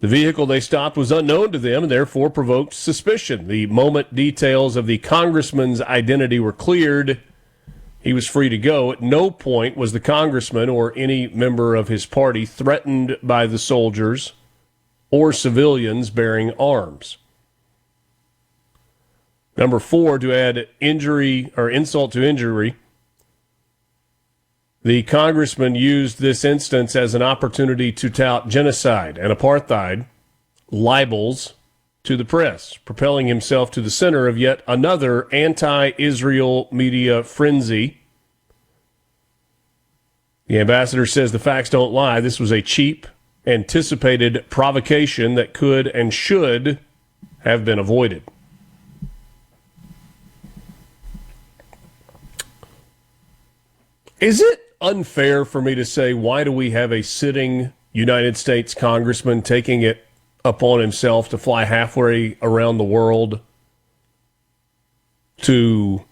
The vehicle they stopped was unknown to them and therefore provoked suspicion. The moment details of the congressman's identity were cleared, he was free to go. At no point was the congressman or any member of his party threatened by the soldiers or civilians bearing arms. Number four, to add injury or insult to injury, the congressman used this instance as an opportunity to tout genocide and apartheid, libels, to the press, propelling himself to the center of yet another anti-Israel media frenzy. The ambassador says the facts don't lie. This was a cheap, anticipated provocation that could and should have been avoided. Is it unfair for me to say, why do we have a sitting United States congressman taking it upon himself to fly halfway around the world to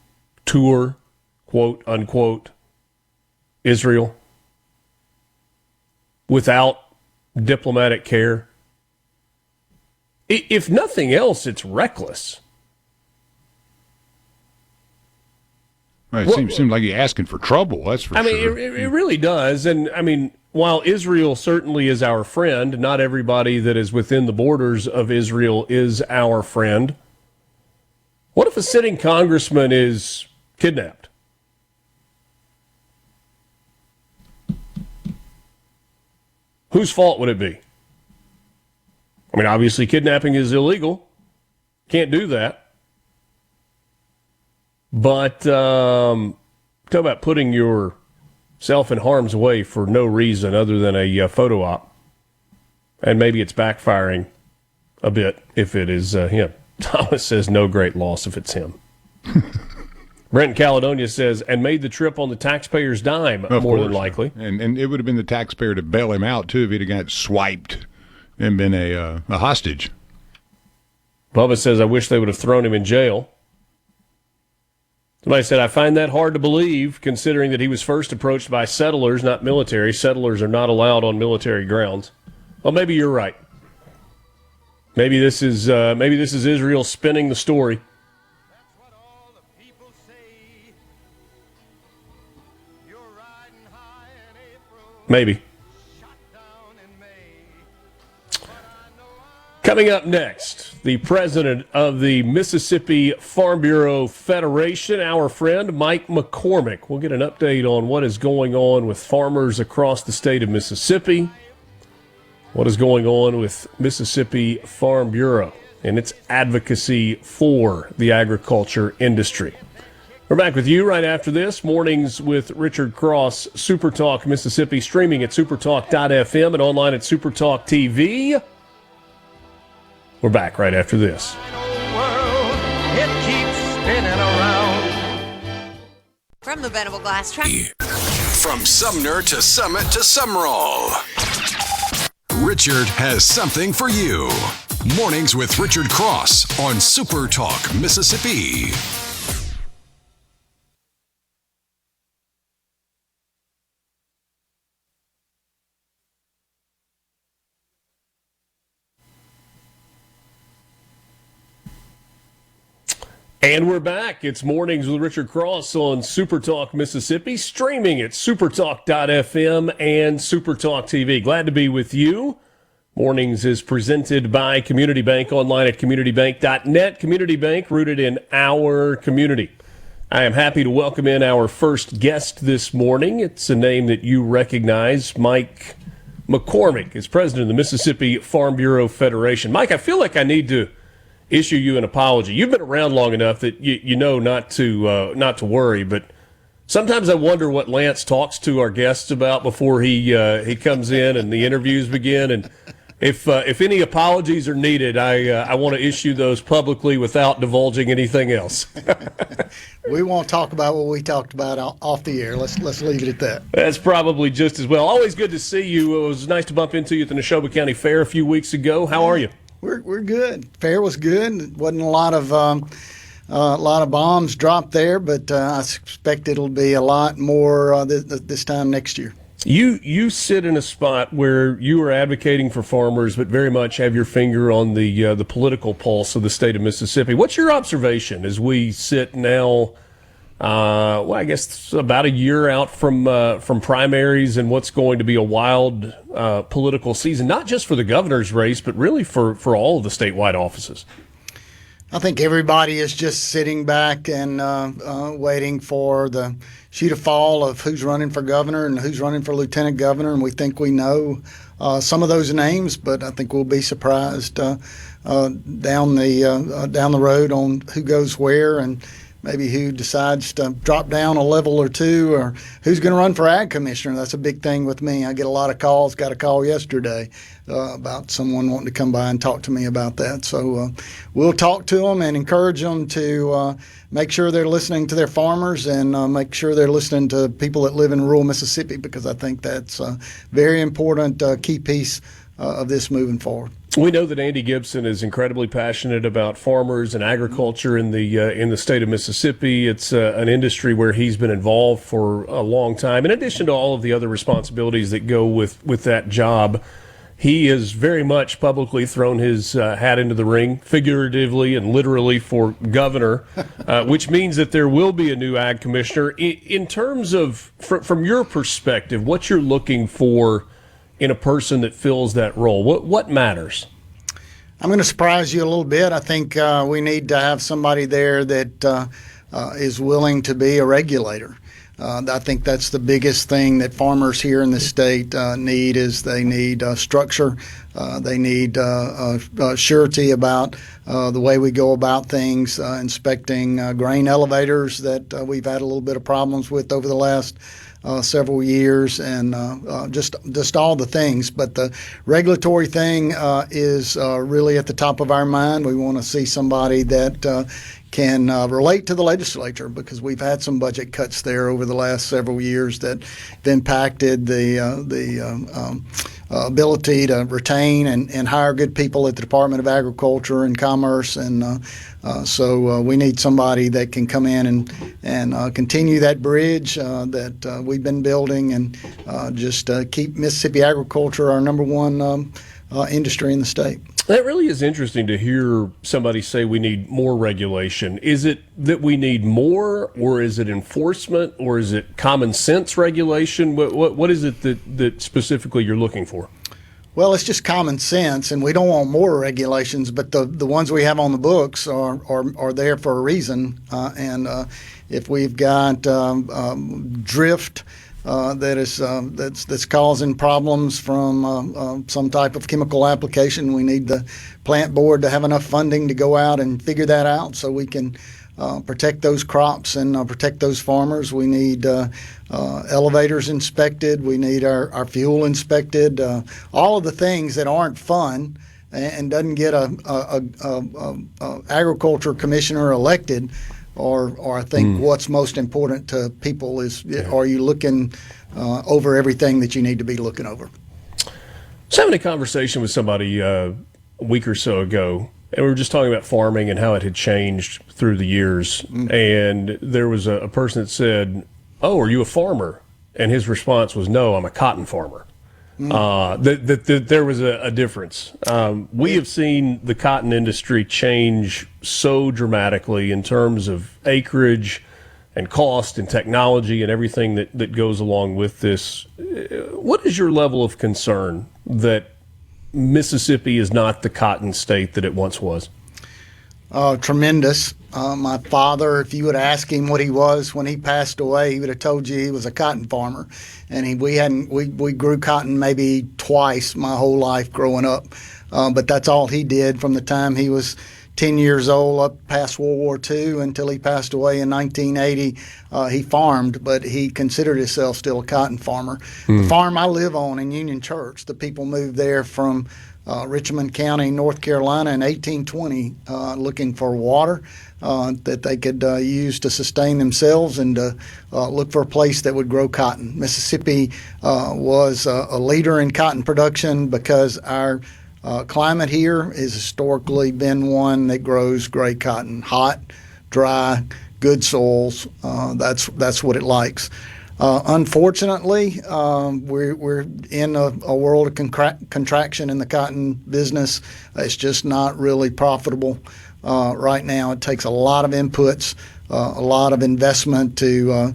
tour, quote unquote, Israel without diplomatic care? If nothing else, it's reckless. Well, it seems like you're asking for trouble, that's for sure. I mean, it really does. And, I mean, while Israel certainly is our friend, not everybody that is within the borders of Israel is our friend. What if a sitting congressman is kidnapped? Whose fault would it be? I mean, obviously kidnapping is illegal. Can't do that. But talk about putting yourself in harm's way for no reason other than a photo op. And maybe it's backfiring a bit if it is him. Thomas says no great loss if it's him. Brent in Caledonia says, and made the trip on the taxpayer's dime, more than likely. And it would have been the taxpayer to bail him out, too, if he'd have got swiped and been a hostage. Bubba says, I wish they would have thrown him in jail. Somebody said, I find that hard to believe, considering that he was first approached by settlers, not military. Settlers are not allowed on military grounds. Well, maybe you're right. Maybe this is Israel spinning the story. Maybe. Coming up next, the president of the Mississippi Farm Bureau Federation, our friend Mike McCormick. We'll get an update on what is going on with farmers across the state of Mississippi, what is going on with Mississippi Farm Bureau and its advocacy for the agriculture industry. We're back with you right after this. Mornings with Richard Cross, SuperTalk Mississippi, streaming at supertalk.fm and online at SuperTalk TV. We're back right after this. It keeps spinning around. From the Bendable Glass Track. From Sumner to Summit to Summerall, Richard has something for you. Mornings with Richard Cross on SuperTalk Mississippi. And we're back. It's Mornings with Richard Cross on SuperTalk Mississippi, streaming at supertalk.fm and SuperTalk TV. Glad to be with you. Mornings is presented by Community Bank, online at communitybank.net. Community Bank, rooted in our community. I am happy to welcome in our first guest this morning. It's a name that you recognize. Mike McCormick is president of the Mississippi Farm Bureau Federation. Mike, I feel like I need to issue you an apology. You've been around long enough that you know not to worry, but sometimes I wonder what Lance talks to our guests about before he comes in and the interviews begin. And if any apologies are needed, I want to issue those publicly without divulging anything else. We won't talk about what we talked about off the air. Let's leave it at that. That's probably just as well. Always good to see you. It was nice to bump into you at the Neshoba County Fair a few weeks ago. How are you? We're good. Fair was good. Wasn't a lot of bombs dropped there, but I suspect it'll be a lot more this time next year. You sit in a spot where you are advocating for farmers, but very much have your finger on the political pulse of the state of Mississippi. What's your observation as we sit now? I guess about a year out from primaries and what's going to be a wild political season, not just for the governor's race, but really for all of the statewide offices. I think everybody is just sitting back and waiting for the shoe to fall of who's running for governor and who's running for lieutenant governor, and we think we know some of those names, but I think we'll be surprised down the road on who goes where and maybe who decides to drop down a level or two, or who's going to run for ag commissioner. That's a big thing with me. I get a lot of calls. Got a call yesterday about someone wanting to come by and talk to me about that. So we'll talk to them and encourage them to make sure they're listening to their farmers and make sure they're listening to people that live in rural Mississippi, because I think that's a very important key piece of this moving forward. We know that Andy Gibson is incredibly passionate about farmers and agriculture in the state of Mississippi. It's an industry where he's been involved for a long time. In addition to all of the other responsibilities that go with that job, he has very much publicly thrown his hat into the ring, figuratively and literally, for governor, which means that there will be a new ag commissioner. In terms of, from your perspective, what you're looking for in a person that fills that role, what matters? I'm going to surprise you a little bit. I think we need to have somebody there that is willing to be a regulator. I think that's the biggest thing that farmers here in the state need. Is they need structure. They need surety about the way we go about things, inspecting grain elevators that we've had a little bit of problems with over the last several years, and just all the things. But the regulatory thing is really at the top of our mind. We want to see somebody that can relate to the legislature, because we've had some budget cuts there over the last several years that have impacted the ability to retain and hire good people at the Department of Agriculture and Commerce, and so we need somebody that can come in and continue that bridge that we've been building, and just keep Mississippi agriculture our number one industry in the state. That really is interesting to hear somebody say we need more regulation. Is it that we need more, or is it enforcement, or is it common sense regulation? What is it that specifically you're looking for? Well, it's just common sense, and we don't want more regulations, but the ones we have on the books are there for a reason. And if we've got drift that's causing problems from some type of chemical application, we need the plant board to have enough funding to go out and figure that out, so we can protect those crops and protect those farmers. We need elevators inspected. We need our fuel inspected. All of the things that aren't fun and doesn't get a agriculture commissioner elected. Or I think what's most important to people is, are you looking over everything that you need to be looking over? I was having a conversation with somebody a week or so ago, and we were just talking about farming and how it had changed through the years. And there was a person that said, "Oh, are you a farmer?" And his response was, "No, I'm a cotton farmer." That there was a difference. We have seen the cotton industry change so dramatically in terms of acreage and cost and technology and everything that goes along with this. What is your level of concern that Mississippi is not the cotton state that it once was? Tremendous. My father, if you would ask him what he was when he passed away, he would have told you he was a cotton farmer. And we grew cotton maybe twice my whole life growing up. But that's all he did from the time he was 10 years old up past World War II until he passed away in 1980. He farmed, but he considered himself still a cotton farmer. The farm I live on in Union Church, the people moved there from Richmond County, North Carolina in 1820, looking for water that they could use to sustain themselves and look for a place that would grow cotton. Mississippi was a leader in cotton production because our climate here has historically been one that grows great cotton. Hot, dry, good soils. That's what it likes. Unfortunately, we're in a world of contraction in the cotton business. It's just not really profitable right now. It takes a lot of inputs, a lot of investment to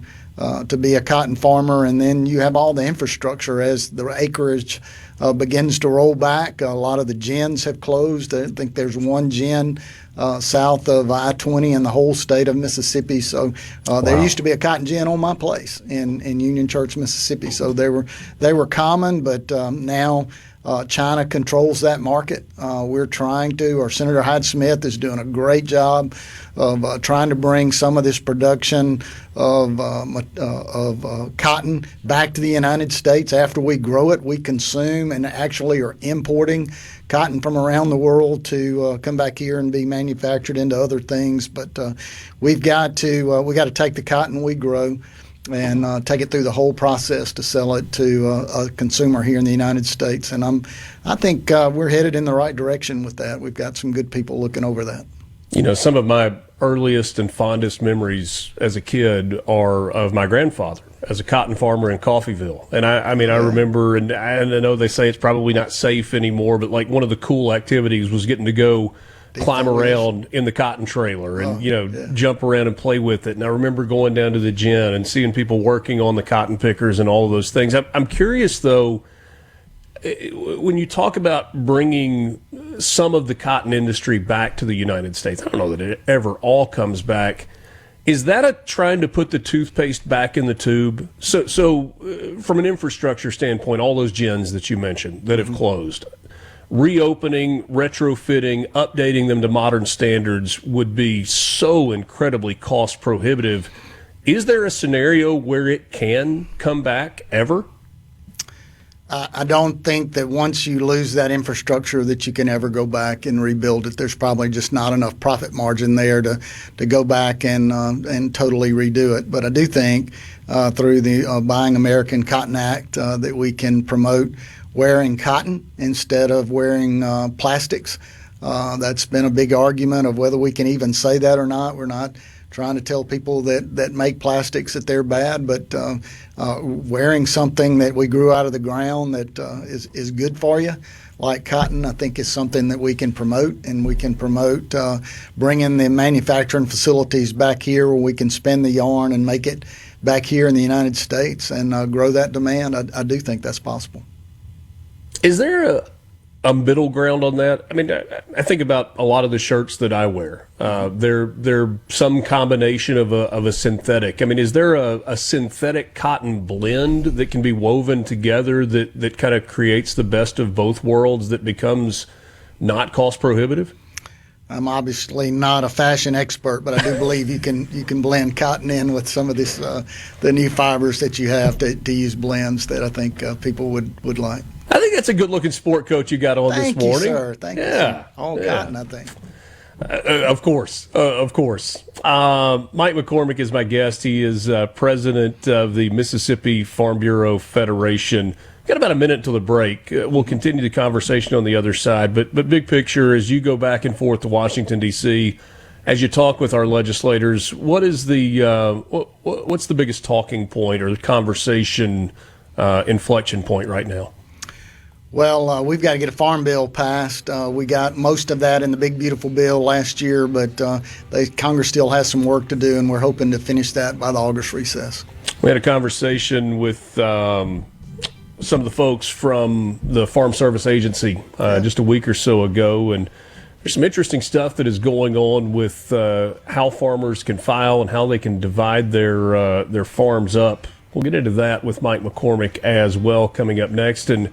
be a cotton farmer, and then you have all the infrastructure as the acreage begins to roll back. A lot of the gins have closed. I think there's one gin south of I-20 in the whole state of Mississippi. So there used to be a cotton gin on my place in Union Church, Mississippi. So they were common, but now China controls that market. We're trying to. Our Senator Hyde Smith is doing a great job of trying to bring some of this production of cotton back to the United States. After we grow it, we consume and actually are importing cotton from around the world to come back here and be manufactured into other things. But we've got to take the cotton we grow and take it through the whole process to sell it to a consumer here in the United States. And I think we're headed in the right direction with that. We've got some good people looking over that. You know, some of my earliest and fondest memories as a kid are of my grandfather as a cotton farmer in Coffeyville. And I remember, and I know they say it's probably not safe anymore, but like one of the cool activities was getting to go climb around in the cotton trailer and, jump around and play with it. And I remember going down to the gin and seeing people working on the cotton pickers and all of those things. I'm curious, though, when you talk about bringing some of the cotton industry back to the United States, I don't know that it ever all comes back. Is that trying to put the toothpaste back in the tube? So from an infrastructure standpoint, all those gins that you mentioned that have closed, reopening, retrofitting, updating them to modern standards would be so incredibly cost prohibitive. Is there a scenario where it can come back ever? I don't think that once you lose that infrastructure that you can ever go back and rebuild it. There's probably just not enough profit margin there to go back and totally redo it. But I do think through the Buying American Cotton Act that we can promote wearing cotton instead of wearing plastics. That's been a big argument of whether we can even say that or not. We're not trying to tell people that make plastics that they're bad, but wearing something that we grew out of the ground that is good for you, like cotton, I think is something that we can promote, and we can promote bringing the manufacturing facilities back here where we can spin the yarn and make it back here in the United States and grow that demand. I do think that's possible. Is there a middle ground on that? I mean, I think about a lot of the shirts that I wear. They're some combination of a synthetic. I mean, is there a synthetic cotton blend that can be woven together that kind of creates the best of both worlds that becomes not cost prohibitive? I'm obviously not a fashion expert, but I do believe you can blend cotton in with some of this the new fibers that you have to use blends that I think people would like. I think that's a good-looking sport coat you got on this morning. Thank you, sir. Thank you. All cotton, I think. Of course. Mike McCormick is my guest. He is president of the Mississippi Farm Bureau Federation. Got about a minute until the break. We'll continue the conversation on the other side. But big picture, as you go back and forth to Washington, D.C., as you talk with our legislators, what is what's the biggest talking point or the conversation inflection point right now? Well, we've got to get a farm bill passed. We got most of that in the big, beautiful bill last year, but Congress still has some work to do, and we're hoping to finish that by the August recess. We had a conversation with some of the folks from the Farm Service Agency just a week or so ago, and there's some interesting stuff that is going on with how farmers can file and how they can divide their farms up. We'll get into that with Mike McCormick as well coming up next. And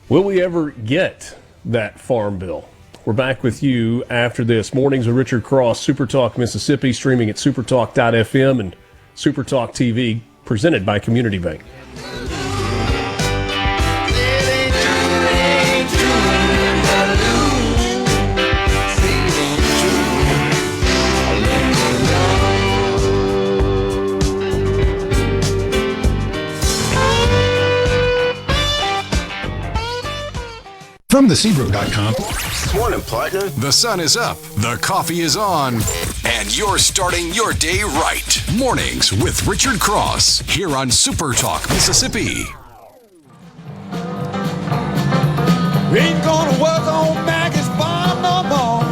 will we ever get that farm bill? We're back with you after this. Mornings with Richard Cross, SuperTalk Mississippi, streaming at supertalk.fm and SuperTalk TV, presented by Community Bank. From thecbro.com. Morning, partner. The sun is up, the coffee is on, and you're starting your day right. Mornings with Richard Cross, here on Super Talk, Mississippi. Ain't gonna work on Maggie's farm no more.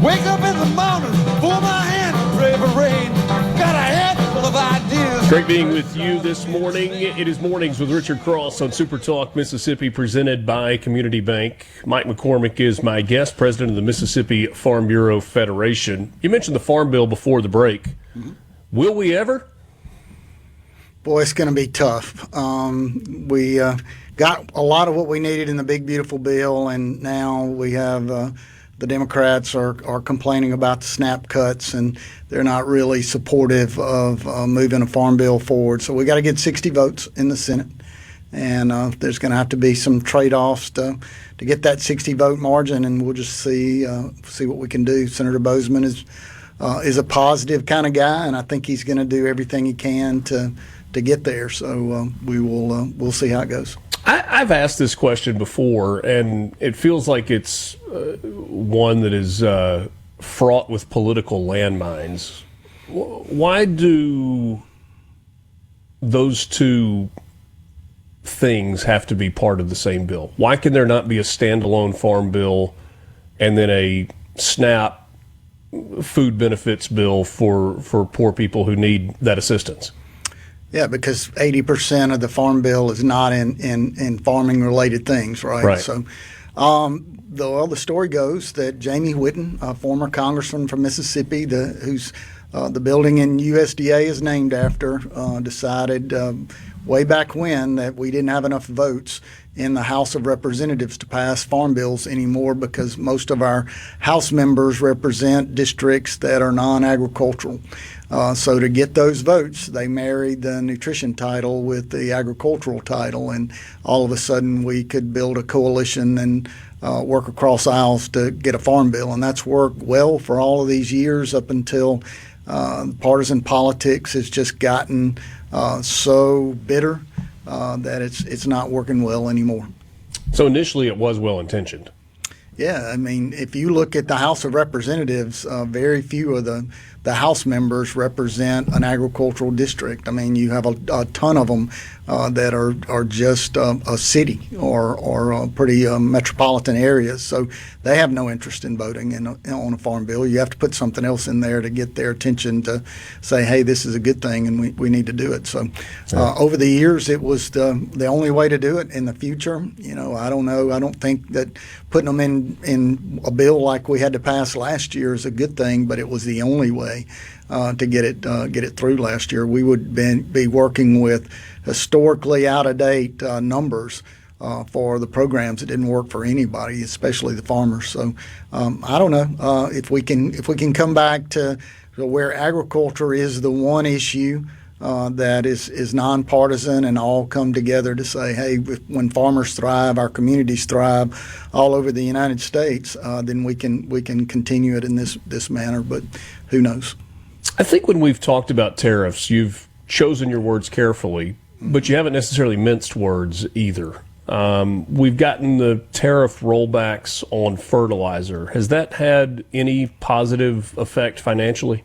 Wake up in the morning, pull my hand, pray for rain. Got a head full of ideas. Great being with you this morning. It is Mornings with Richard Cross on Super Talk Mississippi, presented by Community Bank. Mike McCormick is my guest, president of the Mississippi Farm Bureau Federation. You mentioned the farm bill before the break. Mm-hmm. Will we ever? Boy, it's going to be tough. We got a lot of what we needed in the big, beautiful bill, and now we have the Democrats are complaining about the SNAP cuts, and they're not really supportive of moving a farm bill forward. So we got to get 60 votes in the Senate, and there's going to have to be some trade-offs to get that 60 vote margin, and we'll just see what we can do. Senator Bozeman is a positive kind of guy, and I think he's going to do everything he can to get there. So we'll see how it goes. I've asked this question before, and it feels like it's one that is fraught with political landmines. Why do those two things have to be part of the same bill? Why can there not be a standalone farm bill and then a SNAP food benefits bill for poor people who need that assistance? Yeah, because 80% of the farm bill is not in farming related things, right? So, the story goes that Jamie Whitten, a former congressman from Mississippi, who's the building in USDA is named after, decided way back when that we didn't have enough votes in the House of Representatives to pass farm bills anymore because most of our House members represent districts that are non-agricultural. So to get those votes, they married the nutrition title with the agricultural title, and all of a sudden we could build a coalition and work across aisles to get a farm bill. And that's worked well for all of these years up until partisan politics has just gotten so bitter that it's not working well anymore. So initially it was well-intentioned. Yeah, I mean, if you look at the House of Representatives, very few of the House members represent an agricultural district. I mean, you have a ton of them that are just a city or pretty metropolitan areas. So they have no interest in voting on a farm bill. You have to put something else in there to get their attention to say, hey, this is a good thing and we need to do it. So over the years, it was the only way to do it. In the future, I don't know. I don't think that putting them in a bill like we had to pass last year is a good thing, but it was the only way to get it through last year. We would be working with historically out-of-date numbers for the programs. It didn't work for anybody, especially the farmers. So I don't know if we can come back to where agriculture is the one issue that is nonpartisan and all come together to say, hey, when farmers thrive, our communities thrive all over the United States, then we can continue it in this manner. But who knows? I think when we've talked about tariffs, you've chosen your words carefully, but you haven't necessarily minced words either. We've gotten the tariff rollbacks on fertilizer. Has that had any positive effect financially?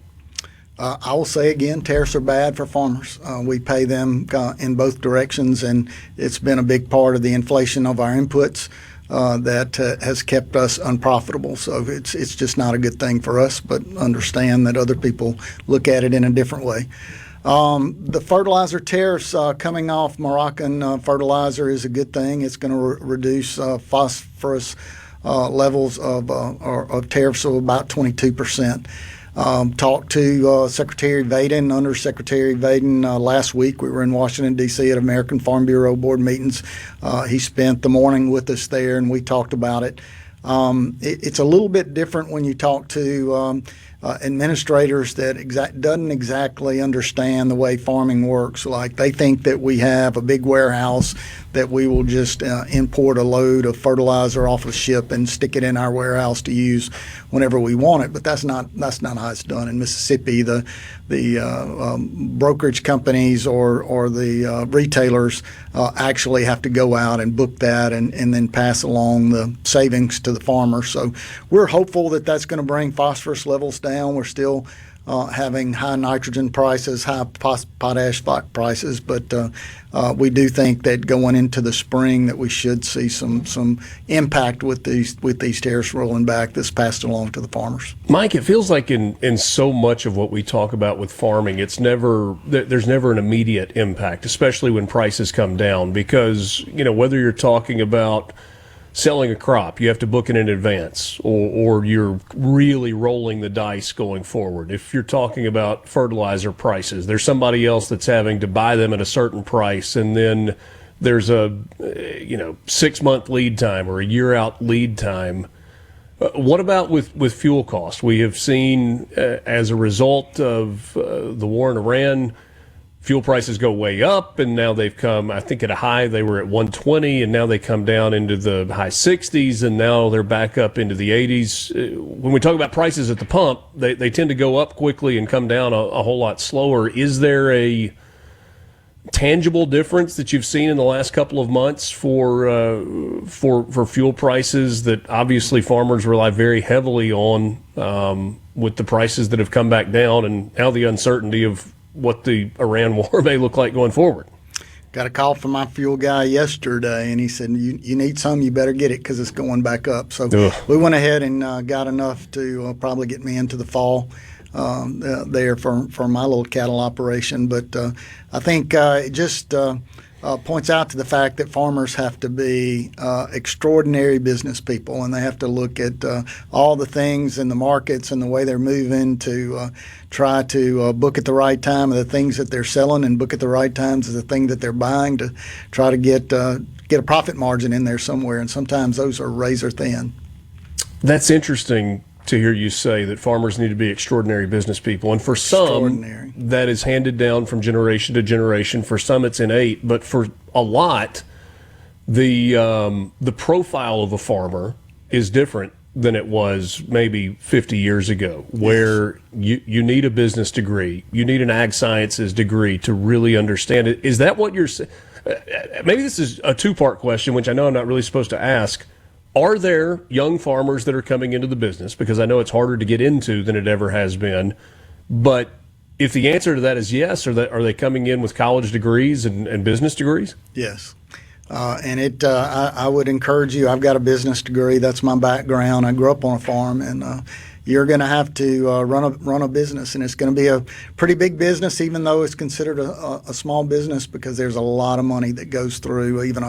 I will say again, tariffs are bad for farmers. We pay them in both directions, and it's been a big part of the inflation of our inputs that has kept us unprofitable. So it's just not a good thing for us, but understand that other people look at it in a different way. The fertilizer tariffs coming off Moroccan fertilizer is a good thing. It's going to reduce phosphorus levels of tariffs of about 22%. Talked to Secretary Vaden, Undersecretary Vaden last week. We were in Washington, D.C. at American Farm Bureau board meetings. He spent the morning with us there, and we talked about it. It's a little bit different when you talk to administrators that doesn't exactly understand the way farming works. Like they think that we have a big warehouse that we will just import a load of fertilizer off a ship and stick it in our warehouse to use whenever we want it. But that's not how it's done in Mississippi. The brokerage companies or the retailers actually have to go out and book that and then pass along the savings to the farmer. So we're hopeful that that's going to bring phosphorus levels down. We're still having high nitrogen prices, high potash prices, but we do think that going into the spring that we should see some impact with these tariffs rolling back that's passed along to the farmers. Mike, it feels like in so much of what we talk about with farming, there's never an immediate impact, especially when prices come down, because whether you're talking about selling a crop, you have to book it in advance, or you're really rolling the dice going forward. If you're talking about fertilizer prices, there's somebody else that's having to buy them at a certain price, and then there's a 6-month lead time or a year out lead time. What about with fuel costs? We have seen as a result of the war in Iran, fuel prices go way up, and now they've come, I think at a high, they were at 120, and now they come down into the high 60s, and now they're back up into the 80s. When we talk about prices at the pump, they tend to go up quickly and come down a whole lot slower. Is there a tangible difference that you've seen in the last couple of months for fuel prices that obviously farmers rely very heavily on with the prices that have come back down, and now the uncertainty of what the Iran war may look like going forward? Got a call from my fuel guy yesterday, and he said, you need some, you better get it because it's going back up. So we went ahead and got enough to probably get me into the fall there for my little cattle operation. But I think it just points out to the fact that farmers have to be extraordinary business people, and they have to look at all the things in the markets and the way they're moving to try to book at the right time of the things that they're selling and book at the right times of the thing that they're buying to try to get a profit margin in there somewhere. And sometimes those are razor thin. That's interesting to hear you say that farmers need to be extraordinary business people. And for some, that is handed down from generation to generation. For some, it's innate. But for a lot, the profile of a farmer is different than it was maybe 50 years ago, where you need a business degree, you need an ag sciences degree to really understand it. Is that what you're saying? Maybe this is a two-part question, which I know I'm not really supposed to ask. Are there young farmers that are coming into the business? Because I know it's harder to get into than it ever has been. But if the answer to that is yes, are they coming in with college degrees and business degrees? Yes. And I would encourage you. I've got a business degree. That's my background. I grew up on a farm, and you're going to have to run a business, and it's going to be a pretty big business, even though it's considered a small business, because there's a lot of money that goes through even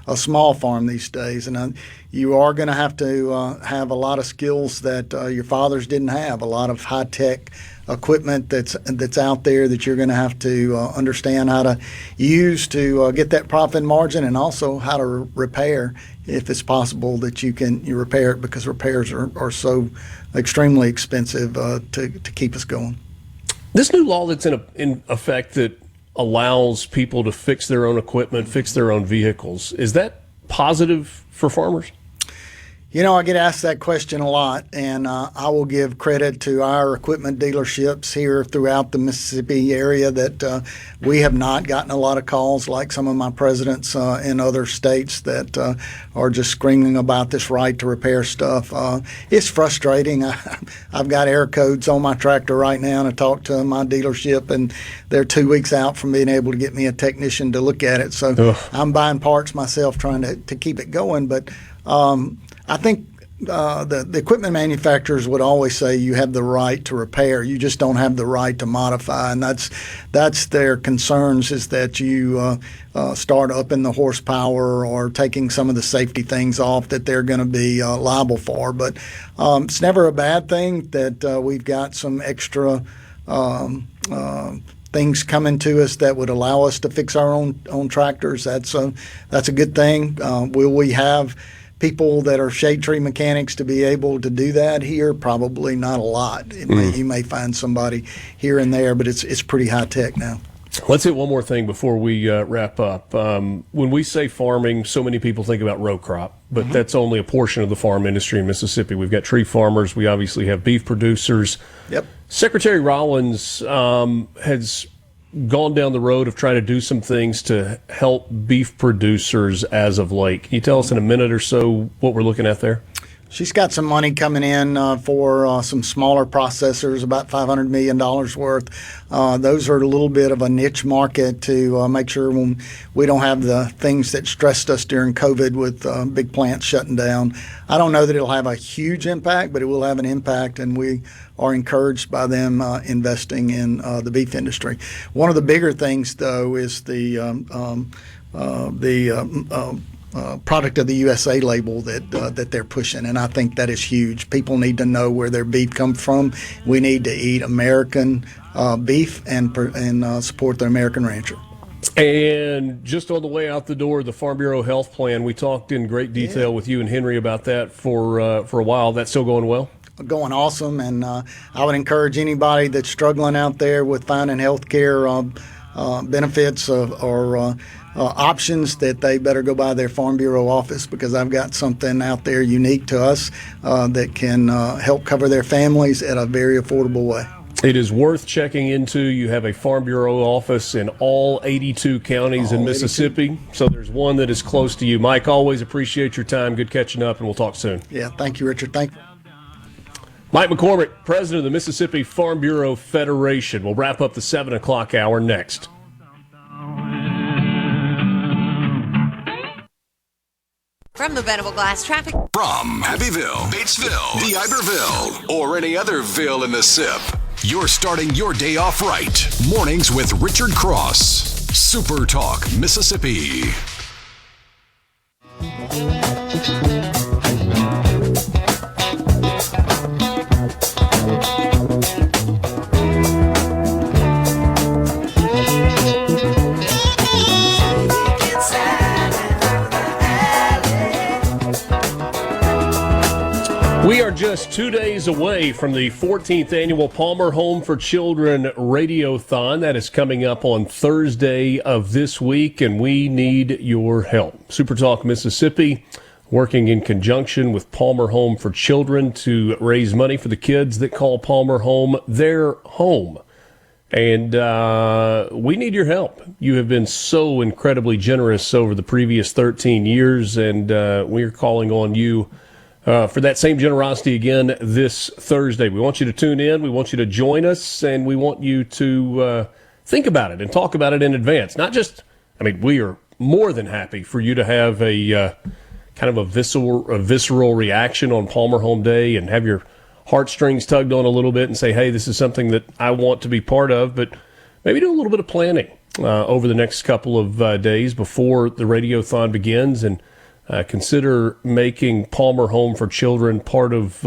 a small farm these days. And you are going to have a lot of skills that your fathers didn't have, a lot of high-tech equipment that's out there that you're going to have to understand how to use to get that profit margin, and also how to repair, if it's possible that you repair it, because repairs are so extremely expensive to keep us going. This new law that's in effect that allows people to fix their own equipment, fix their own vehicles, is that positive for farmers? You know, I get asked that question a lot, and I will give credit to our equipment dealerships here throughout the Mississippi area that we have not gotten a lot of calls like some of my presidents in other states that are just screaming about this right to repair stuff. It's frustrating. I've got air codes on my tractor right now, and I talk to my dealership, and they're 2 weeks out from being able to get me a technician to look at it. So I'm buying parts myself, trying to keep it going. But I think the equipment manufacturers would always say you have the right to repair. You just don't have the right to modify, and that's their concerns, is that you start up in the horsepower or taking some of the safety things off that they're going to be liable for. But it's never a bad thing that we've got some extra things coming to us that would allow us to fix our own tractors. That's a good thing. Will we have people that are shade tree mechanics to be able to do that here? Probably not a lot. You may find somebody here and there, but it's pretty high tech now. Let's hit one more thing before we wrap up. When we say farming, so many people think about row crop, but that's only a portion of the farm industry in Mississippi. We've got tree farmers. We obviously have beef producers. Yep. Secretary Rollins has gone down the road of trying to do some things to help beef producers as of late. Can you tell us in a minute or so what we're looking at there? She's got some money coming in for some smaller processors, about $500 million worth. Those are a little bit of a niche market to make sure when we don't have the things that stressed us during COVID with big plants shutting down. I don't know that it'll have a huge impact, but it will have an impact, and we are encouraged by them investing in the beef industry. product of the USA label that they're pushing, and I think that is huge. People need to know where their beef comes from. We need to eat American beef and support the American rancher. And just on the way out the door, the Farm Bureau health plan, we talked in great detail with you and Henry about that for a while. That's still going well? Going awesome, and I would encourage anybody that's struggling out there with finding health care benefits or options that they better go by their Farm Bureau office, because I've got something out there unique to us that can help cover their families at a very affordable way. It is worth checking into. You have a Farm Bureau office in all 82 counties in Mississippi, so there's one that is close to you. Mike, always appreciate your time. Good catching up, and we'll talk soon. Yeah, thank you, Richard. Thank you. Mike McCormick, president of the Mississippi Farm Bureau Federation. We'll wrap up the 7 o'clock hour next. From the Venable Glass Traffic. From Abbeville, Batesville, DeIberville, or any other ville in the SIP, you're starting your day off right. Mornings with Richard Cross. Super Talk, Mississippi. We are just 2 days away from the 14th annual Palmer Home for Children Radiothon. That is coming up on Thursday of this week, and we need your help. SuperTalk Mississippi, working in conjunction with Palmer Home for Children to raise money for the kids that call Palmer home their home. And we need your help. You have been so incredibly generous over the previous 13 years, and we're calling on you for that same generosity again this Thursday. We want you to tune in. We want you to join us, and we want you to think about it and talk about it in advance. Not just, we are more than happy for you to have a kind of a visceral reaction on Palmer Home Day and have your heartstrings tugged on a little bit and say, hey, this is something that I want to be part of, but maybe do a little bit of planning over the next couple of days before the Radiothon begins, and consider making Palmer Home for Children part of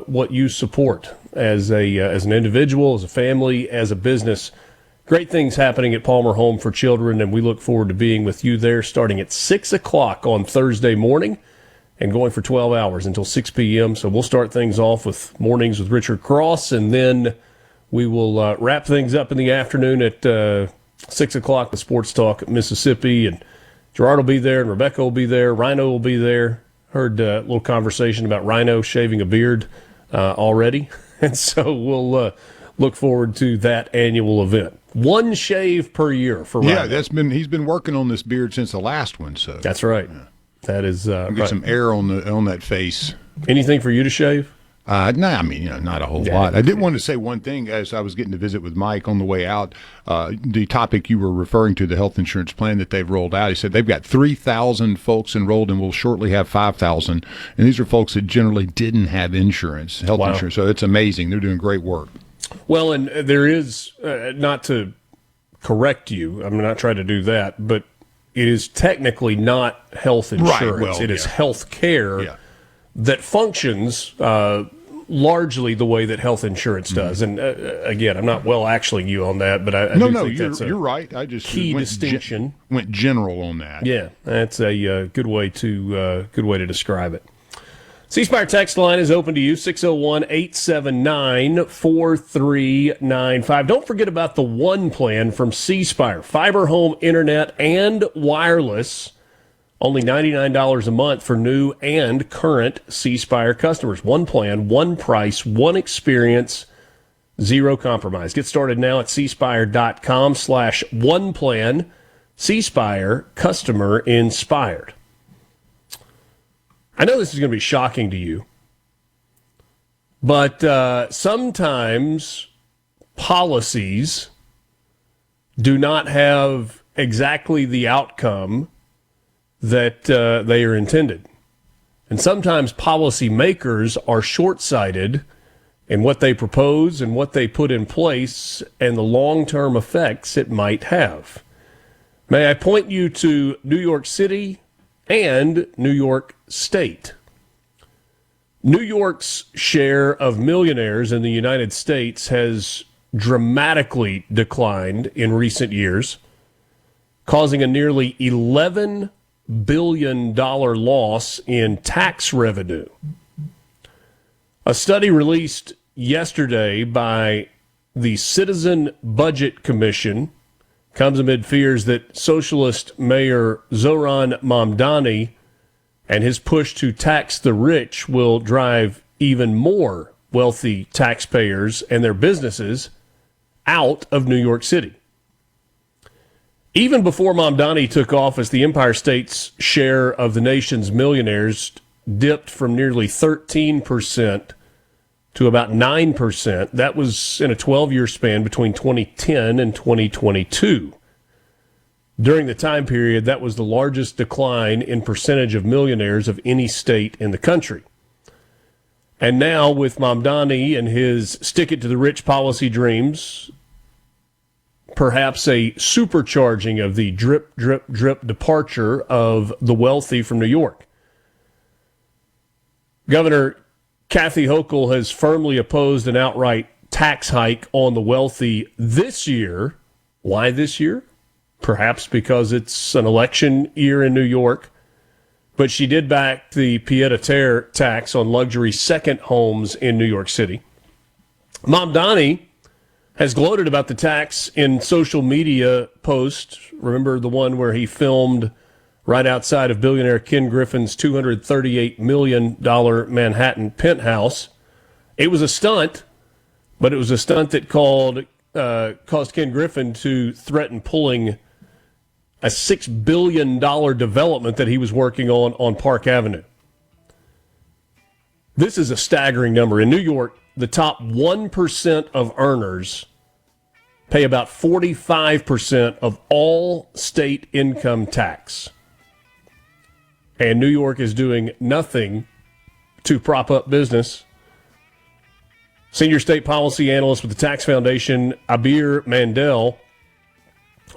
what you support as an individual, as a family, as a business. Great things happening at Palmer Home for Children, and we look forward to being with you there starting at 6 o'clock on Thursday morning and going for 12 hours until 6 p.m. So we'll start things off with Mornings with Richard Cross, and then we will wrap things up in the afternoon at 6 o'clock with Sports Talk Mississippi, and Gerard will be there, and Rebecca will be there. Rhino will be there. Heard a little conversation about Rhino shaving a beard already. And so we'll look forward to that annual event. One shave per year for Rhino. Yeah, he's been working on this beard since the last one. So that's right. Yeah. That is get right. some air on that face. Anything for you to shave? No, not a whole lot. I did want to say one thing as I was getting to visit with Mike on the way out. The topic you were referring to, the health insurance plan that they've rolled out, he said they've got 3,000 folks enrolled and will shortly have 5,000. And these are folks that generally didn't have insurance, health insurance. So it's amazing. They're doing great work. Well, and there is, not to correct you, I'm not trying to do that, but it is technically not health insurance. Right, well, it is health care that functions largely the way that health insurance does. And again, I'm not actually you on that, but I do think that's you're right. I just key distinction. Went general on that. Yeah, that's a good way to describe it. C-Spire text line is open to you, 601-879-4395. Don't forget about the One Plan from C-Spire. Fiber home internet and wireless. Only $99 a month for new and current C-Spire customers. One plan, one price, one experience, zero compromise. Get started now at cspire.com/oneplan. C-Spire, customer inspired. I know this is going to be shocking to you, but sometimes policies do not have exactly the outcome that they are intended. And sometimes policymakers are short-sighted in what they propose and what they put in place and the long-term effects it might have. May I point you to New York City and New York State. New York's share of millionaires in the United States has dramatically declined in recent years, causing a nearly $11 billion loss in tax revenue. A study released yesterday by the Citizen Budget Commission comes amid fears that socialist Mayor Zoran Mamdani and his push to tax the rich will drive even more wealthy taxpayers and their businesses out of New York City. Even before Mamdani took office, the Empire State's share of the nation's millionaires dipped from nearly 13% to about 9%. That was in a 12-year span between 2010 and 2022. During the time period, that was the largest decline in percentage of millionaires of any state in the country. And now, with Mamdani and his stick-it-to-the-rich policy dreams, perhaps a supercharging of the drip, drip, drip departure of the wealthy from New York. Governor Kathy Hochul has firmly opposed an outright tax hike on the wealthy this year. Why this year? Perhaps because it's an election year in New York. But she did back the pied-à-terre tax on luxury second homes in New York City. Mamdani has gloated about the tax in social media posts. Remember the one where he filmed right outside of billionaire Ken Griffin's $238 million Manhattan penthouse. It was a stunt, but it was a stunt that caused Ken Griffin to threaten pulling a $6 billion development that he was working on Park Avenue. This is a staggering number. In New York, the top 1% of earners pay about 45% of all state income tax. And New York is doing nothing to prop up business. Senior state policy analyst with the Tax Foundation, Abir Mandel,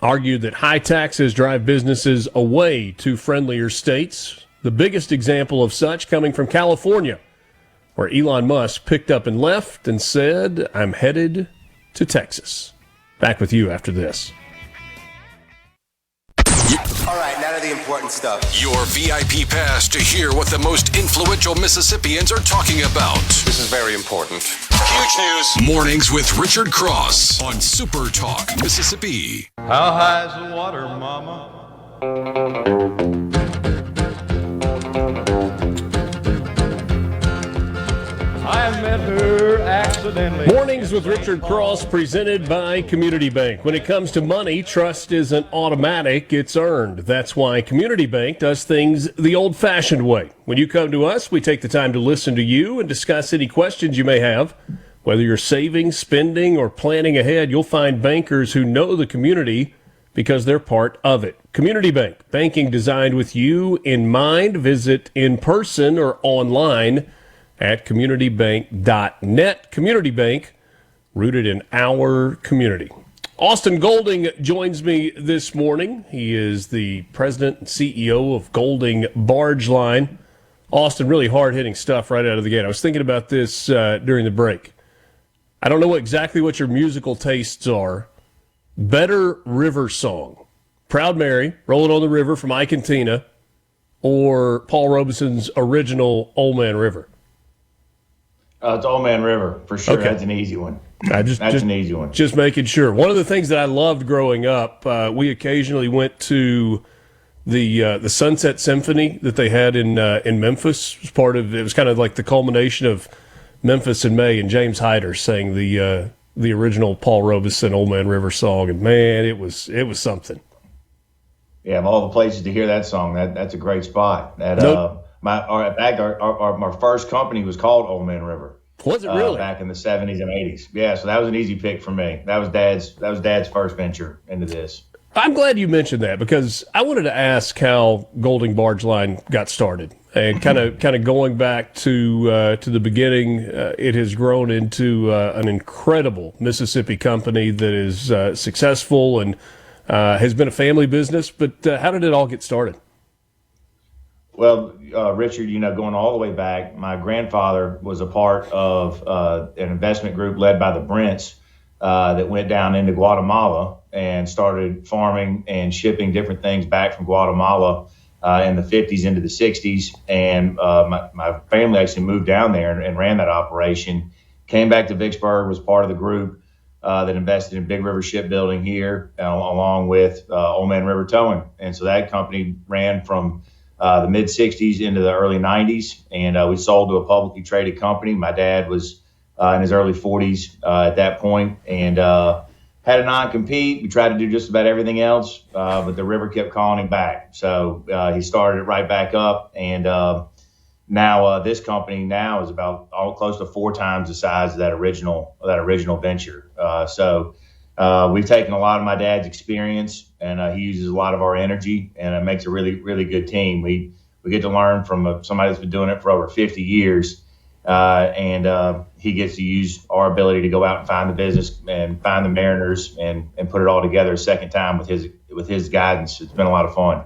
argued that high taxes drive businesses away to friendlier states. The biggest example of such coming from California, where Elon Musk picked up and left and said, "I'm headed to Texas." Back with you after this. All right, now to the important stuff. Your VIP pass to hear what the most influential Mississippians are talking about. This is very important. Huge news. Mornings with Richard Cross on Super Talk, Mississippi. How high's the water, mama? I met her accidentally. Mornings with Richard Cross, presented by Community Bank. When it comes to money, trust isn't automatic, it's earned. That's why Community Bank does things the old-fashioned way. When you come to us, we take the time to listen to you and discuss any questions you may have. Whether you're saving, spending, or planning ahead, you'll find bankers who know the community because they're part of it. Community Bank, banking designed with you in mind. Visit in person or online at communitybank.net. Community Bank, rooted in our community. Austin Golding joins me this morning. He is the president and CEO of Golding Barge Line. Austin, really hard-hitting stuff right out of the gate. I was thinking about this during the break. I don't know exactly what your musical tastes are. Better river song, Proud Mary, Rolling on the River from Ike and Tina, or Paul Robeson's original Old Man River? It's Old Man River, for sure. Okay. That's an easy one. That's an easy one. Just making sure. One of the things that I loved growing up, we occasionally went to the Sunset Symphony that they had in Memphis. It was kind of like the culmination of Memphis in May, and James Hyder sang the original Paul Robeson Old Man River song, and man, it was something. Yeah, of all the places to hear that song, that's a great spot. Our first company was called Old Man River. Was it really? Back in the 70s and 80s. Yeah, so that was an easy pick for me. That was Dad's first venture into this. I'm glad you mentioned that because I wanted to ask how Golding Barge Line got started, and kind of going back to the beginning. It has grown into an incredible Mississippi company that is successful and has been a family business. But how did it all get started? Well, Richard, going all the way back, my grandfather was a part of an investment group led by the Brents that went down into Guatemala and started farming and shipping different things back from Guatemala in the 50s into the 60s. And my family actually moved down there and ran that operation, came back to Vicksburg, was part of the group that invested in Big River Shipbuilding here, along with Old Man River Towing. And so that company ran from the mid 60s into the early 90s, and we sold to a publicly traded company. My dad was in his early 40s at that point, and had a non-compete. We tried to do just about everything else, but the river kept calling him back. So he started it right back up, and now this company now is about close to 4 times the size of that original venture. So we've taken a lot of my dad's experience, and he uses a lot of our energy, and it makes a really, really good team. We get to learn from somebody that's been doing it for over 50 years, and he gets to use our ability to go out and find the business and find the mariners and put it all together a second time with his guidance. It's been a lot of fun.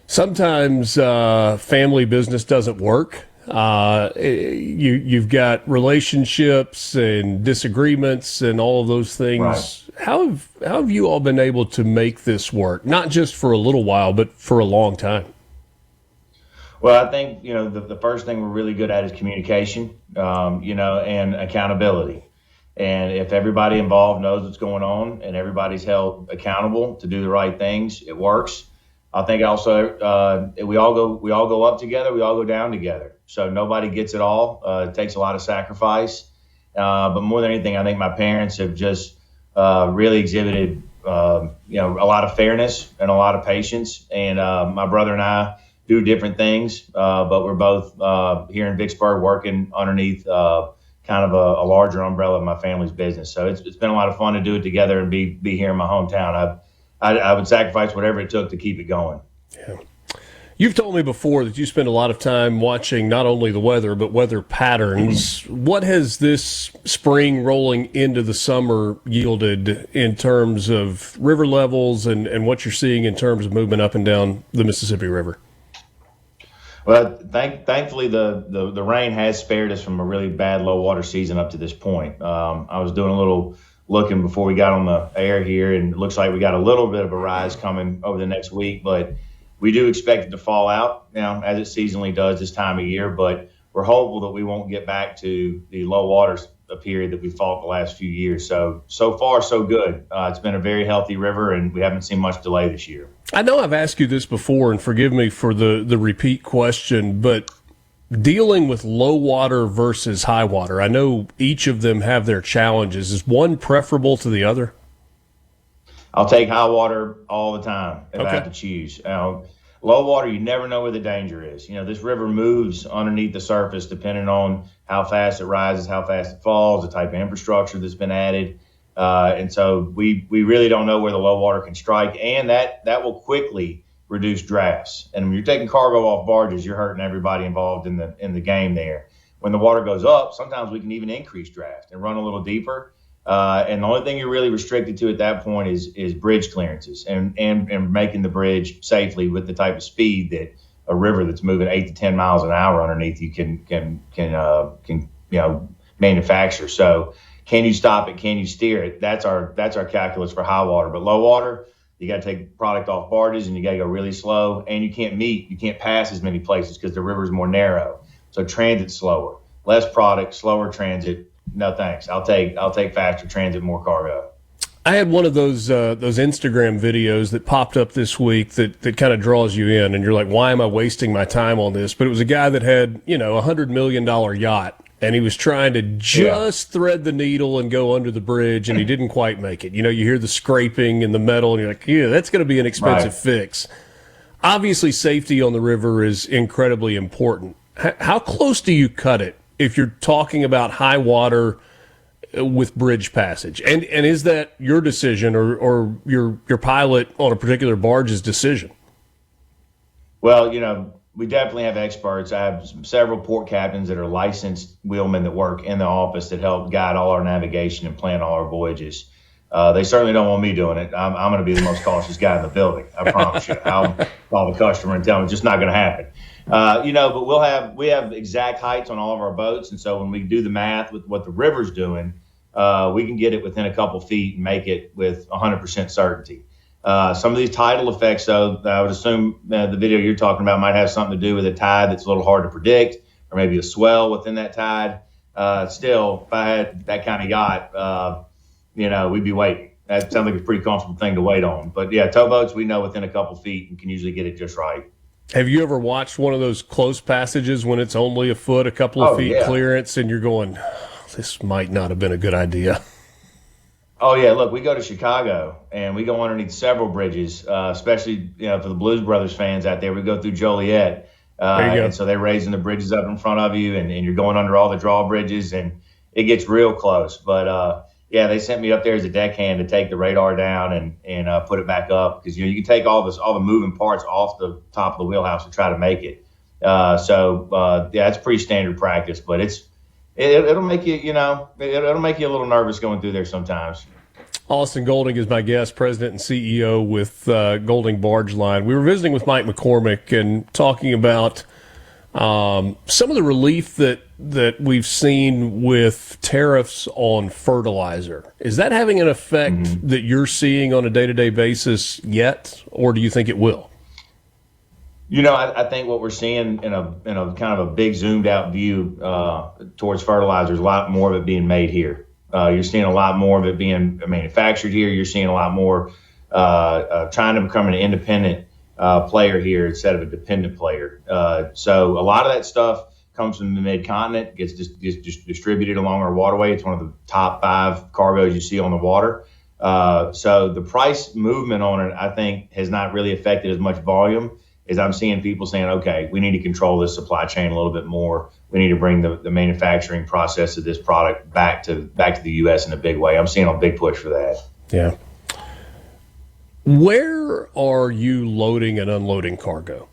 Sometimes family business doesn't work. You've got relationships and disagreements and all of those things. Right. How have you all been able to make this work? Not just for a little while, but for a long time. Well, I think, the first thing we're really good at is communication, and accountability. And if everybody involved knows what's going on and everybody's held accountable to do the right things, it works. I think also we all go up together, we all go down together. So nobody gets it all. It takes a lot of sacrifice. But more than anything, I think my parents have just really exhibited, a lot of fairness and a lot of patience. And my brother and I do different things, but we're both here in Vicksburg working underneath kind of a larger umbrella of my family's business. So it's been a lot of fun to do it together and be here in my hometown. I would sacrifice whatever it took to keep it going. Yeah. You've told me before that you spend a lot of time watching not only the weather, but weather patterns. What has this spring rolling into the summer yielded in terms of river levels and what you're seeing in terms of movement up and down the Mississippi River? Well, thankfully, the rain has spared us from a really bad low water season up to this point. I was doing a little looking before we got on the air here, and it looks like we got a little bit of a rise coming over the next week, but we do expect it to fall out now, as it seasonally does this time of year, but we're hopeful that we won't get back to the low water period that we fought the last few years. So far, so good. It's been a very healthy river, and we haven't seen much delay this year. I know I've asked you this before, and forgive me for the repeat question, but dealing with low water versus high water, I know each of them have their challenges. Is one preferable to the other? I'll take high water all the time if I have to choose. Low water, you never know where the danger is. This river moves underneath the surface depending on how fast it rises, how fast it falls, the type of infrastructure that's been added. And so we really don't know where the low water can strike, and that will quickly reduce drafts. And when you're taking cargo off barges, you're hurting everybody involved in the game there. When the water goes up, sometimes we can even increase draft and run a little deeper. And the only thing you're really restricted to at that point is bridge clearances and making the bridge safely with the type of speed that a river that's moving 8 to 10 miles an hour underneath you can manufacture. So can you stop it? Can you steer it? That's our calculus for high water. But low water, you got to take product off barges and you got to go really slow, and you can't pass as many places because the river is more narrow. So transit's slower, less product, slower transit. No thanks. I'll take faster transit, more cargo. I had one of those Instagram videos that popped up this week that kind of draws you in, and you're like, why am I wasting my time on this? But it was a guy that had, $100 million yacht, and he was trying to just thread the needle and go under the bridge, and he didn't quite make it. You hear the scraping and the metal, and you're like, yeah, that's going to be an expensive fix. Obviously, safety on the river is incredibly important. How close do you cut it if you're talking about high water with bridge passage? And is that your decision or your pilot on a particular barge's decision? Well, we definitely have experts. I have several port captains that are licensed wheelmen that work in the office that help guide all our navigation and plan all our voyages. They certainly don't want me doing it. I'm going to be the most cautious guy in the building. I promise you. I'll call the customer and tell them it's just not going to happen. But we have exact heights on all of our boats, and so when we do the math with what the river's doing, we can get it within a couple feet and make it with 100% certainty. Some of these tidal effects, though, I would assume the video you're talking about might have something to do with a tide that's a little hard to predict, or maybe a swell within that tide. Still, if I had that kind of yacht, we'd be waiting. That sounds like a pretty comfortable thing to wait on. But yeah, towboats, we know within a couple feet and can usually get it just right. Have you ever watched one of those close passages when it's only a foot, a couple of feet clearance, and you're going, this might not have been a good idea? Oh, yeah. Look, we go to Chicago, and we go underneath several bridges, especially for the Blues Brothers fans out there. We go through Joliet. There you go. And so they're raising the bridges up in front of you, and you're going under all the drawbridges, and it gets real close. But, they sent me up there as a deckhand to take the radar down and put it back up because, you can take all the moving parts off the top of the wheelhouse and try to make it. It's pretty standard practice, but it'll make you, it'll make you a little nervous going through there sometimes. Austin Golding is my guest, president and CEO with Golding Barge Line. We were visiting with Mike McCormick and talking about some of the relief that we've seen with tariffs on fertilizer. Is that having an effect that you're seeing on a day-to-day basis yet, or do you think it will? I think what we're seeing in a kind of a big zoomed out view towards fertilizer is a lot more of it being made here. You're seeing a lot more of it being manufactured here. You're seeing a lot more trying to become an independent player here instead of a dependent player. So a lot of that stuff comes from the mid-continent, gets distributed along our waterway. It's one of the top 5 cargoes you see on the water. So the price movement on it, I think, has not really affected as much volume as I'm seeing people saying, okay, we need to control this supply chain a little bit more. We need to bring the manufacturing process of this product back to the U.S. in a big way. I'm seeing a big push for that. Yeah. Where are you loading and unloading cargo?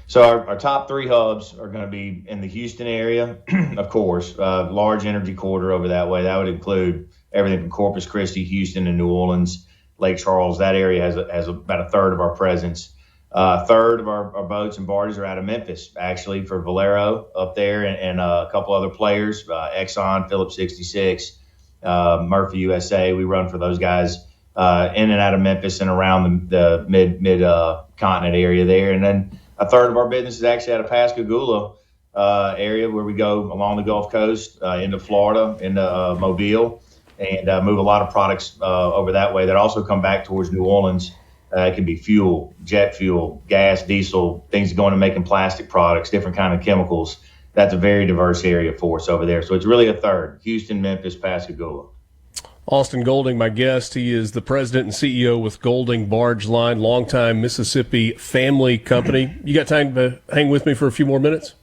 So our top 3 hubs are going to be in the Houston area, of course, large energy corridor over that way. That would include everything from Corpus Christi, Houston, and New Orleans, Lake Charles. That area has about a third of our presence. A third of our boats and barges are out of Memphis, actually, for Valero up there and a couple other players, Exxon, Phillips 66, Murphy USA. We run for those guys in and out of Memphis and around the mid-continent area there. And then a third of our business is actually out of Pascagoula area, where we go along the Gulf Coast into Florida, into Mobile, and move a lot of products over that way that also come back towards New Orleans. It can be fuel, jet fuel, gas, diesel, things going to making plastic products, different kind of chemicals. That's a very diverse area for us over there. So it's really a third: Houston, Memphis, Pascagoula. Austin Golding, my guest. He is the president and CEO with Golding Barge Line, longtime Mississippi family company. You got time to hang with me for a few more minutes?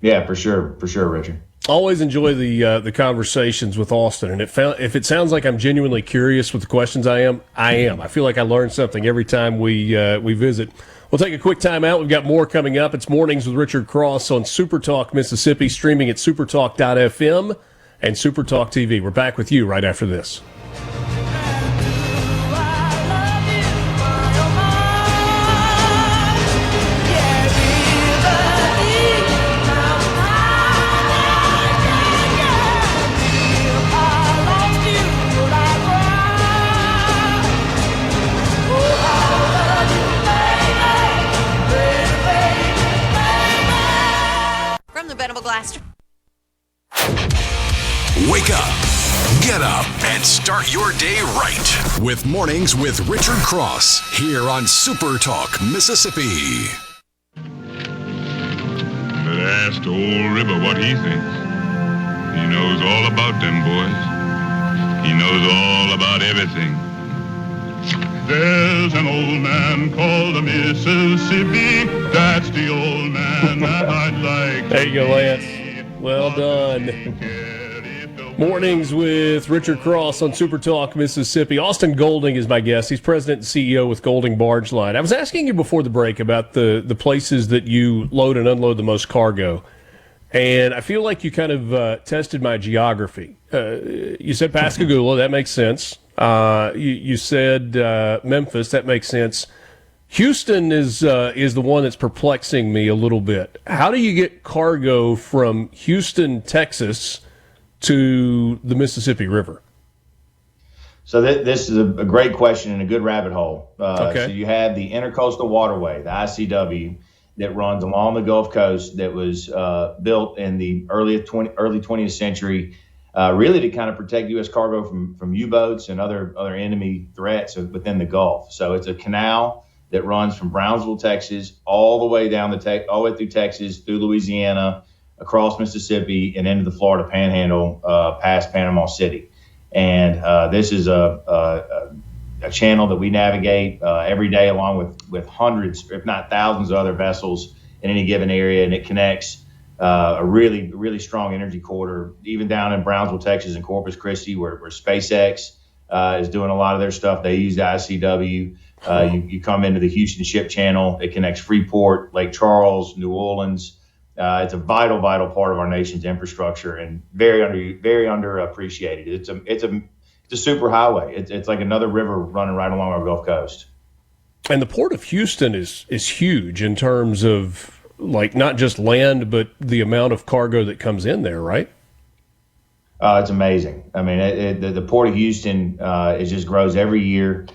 Yeah, for sure, Richard. Always enjoy the conversations with Austin, and if it sounds like I'm genuinely curious with the questions, I am. I feel like I learn something every time we visit. We'll take a quick time out. We've got more coming up. It's Mornings with Richard Cross on SuperTalk Mississippi, streaming at supertalk.fm and SuperTalk TV. We're back with you right after this. Wake up, get up, and start your day right with Mornings with Richard Cross here on Super Talk, Mississippi. But ask old River what he thinks. He knows all about them boys. He knows all about everything. There's an old man called the Mississippi. That's the old man that I'd like. There you go, Lance. Well done. Mornings with Richard Cross on Super Talk Mississippi. Austin Golding is my guest. He's president and CEO with Golding Barge Line. I was asking you before the break about the places that you load and unload the most cargo, and I feel like you kind of tested my geography. You said Pascagoula. That makes sense. You said Memphis. That makes sense. Houston is the one that's perplexing me a little bit. How do you get cargo from Houston, Texas, to the Mississippi River? So this is a great question and a good rabbit hole. Okay. So you have the Intercoastal Waterway, the ICW, that runs along the Gulf Coast that was built in the early 20th century, really to kind of protect U.S. cargo from U-boats and other enemy threats within the Gulf. So it's a canal that runs from Brownsville, Texas, all the way down all the way through Texas, through Louisiana, across Mississippi, and into the Florida Panhandle, past Panama City. And this is a channel that we navigate every day, along with hundreds, if not thousands, of other vessels in any given area, and it connects a really, really strong energy corridor, even down in Brownsville, Texas, and Corpus Christi, where SpaceX is doing a lot of their stuff. They use the ICW. You come into the Houston Ship Channel. It connects Freeport, Lake Charles, New Orleans. It's a vital part of our nation's infrastructure, and very underappreciated. It's a super highway. It's like another river running right along our Gulf Coast. And the Port of Houston is huge in terms of, like, not just land, but the amount of cargo that comes in there, right? It's amazing. I mean, the Port of Houston it just grows every year.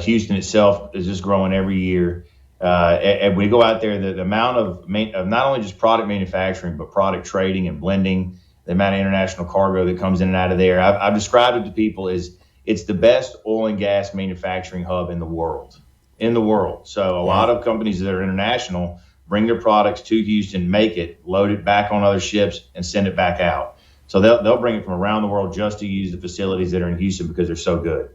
Houston itself is just growing every year. And we go out there, the amount of not only just product manufacturing, but product trading and blending, the amount of international cargo that comes in and out of there. I've described it to people as it's the best oil and gas manufacturing hub in the world. So a lot of companies that are international bring their products to Houston, make it, load it back on other ships, and send it back out. So they'll bring it from around the world just to use the facilities that are in Houston because they're so good.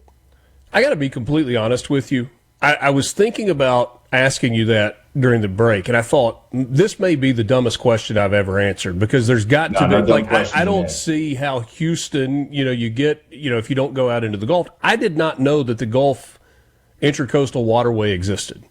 I got to be completely honest with you. I was thinking about asking you that during the break, and I thought this may be the dumbest question I've ever answered, because there's got to be, like, I don't see how Houston, you get, if you don't go out into the Gulf. I did not know that the Gulf Intracoastal Waterway existed.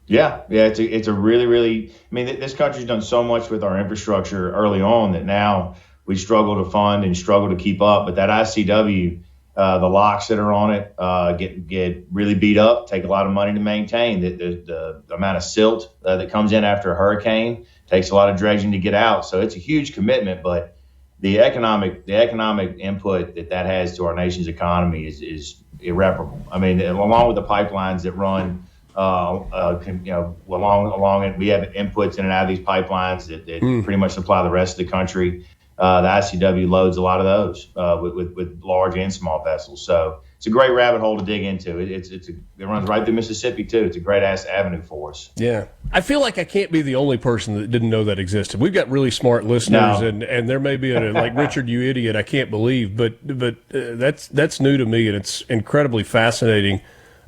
Yeah, it's a really, really, I mean, this country's done so much with our infrastructure early on that now we struggle to fund and struggle to keep up. But that ICW, the locks that are on it get really beat up, take a lot of money to maintain. The amount of silt that comes in after a hurricane takes a lot of dredging to get out. So it's a huge commitment, but the economic input that has to our nation's economy is irreparable. I mean, along with the pipelines that run along it, we have inputs in and out of these pipelines that pretty much supply the rest of the country. The ICW loads a lot of those with large and small vessels. So it's a great rabbit hole to dig into. It runs right through Mississippi too. It's a great ass avenue for us. Yeah, I feel like I can't be the only person that didn't know that existed. We've got really smart listeners, and there may be like Richard, you idiot, I can't believe, but that's new to me, and it's incredibly fascinating.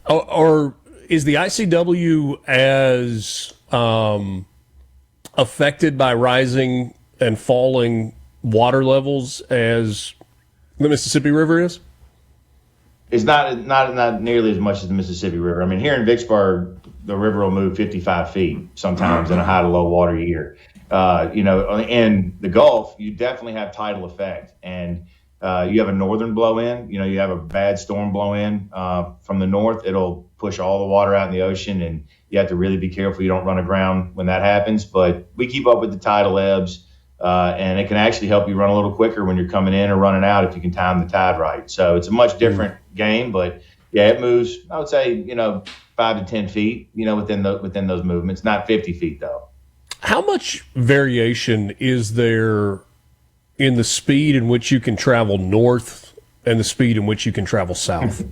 Or is the ICW as affected by rising and falling water levels as the Mississippi River is? It's not nearly as much as the Mississippi River. I mean, here in Vicksburg, the river will move 55 feet sometimes in a high to low water year. In the Gulf, you definitely have tidal effect, and you have a northern blow in. You have a bad storm blow in from the north. It'll push all the water out in the ocean, and you have to really be careful you don't run aground when that happens. But we keep up with the tidal ebbs. And it can actually help you run a little quicker when you're coming in or running out if you can time the tide right. So it's a much different game, but yeah, it moves, I would say, 5 to 10 feet, within those movements, not 50 feet though. How much variation is there in the speed in which you can travel north and the speed in which you can travel south?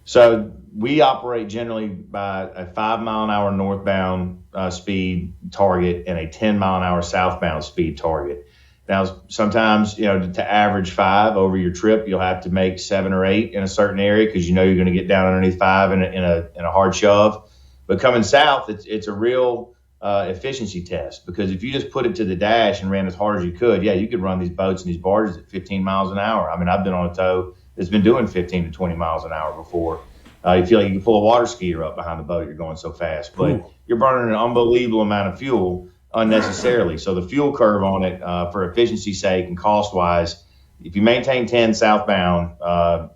So we operate generally by a 5 mile an hour northbound speed target and a 10 mile an hour southbound speed target. Now, sometimes, to average 5 over your trip, you'll have to make 7 or 8 in a certain area because you're going to get down underneath 5 in a hard shove. But coming south, it's a real efficiency test, because if you just put it to the dash and ran as hard as you could, you could run these boats and these barges at 15 miles an hour. I mean, I've been on a tow that's been doing 15 to 20 miles an hour before. You feel like you can pull a water skier up behind the boat. You're going so fast, but you're burning an unbelievable amount of fuel unnecessarily. So the fuel curve on it, for efficiency's sake and cost wise, if you maintain 10 southbound,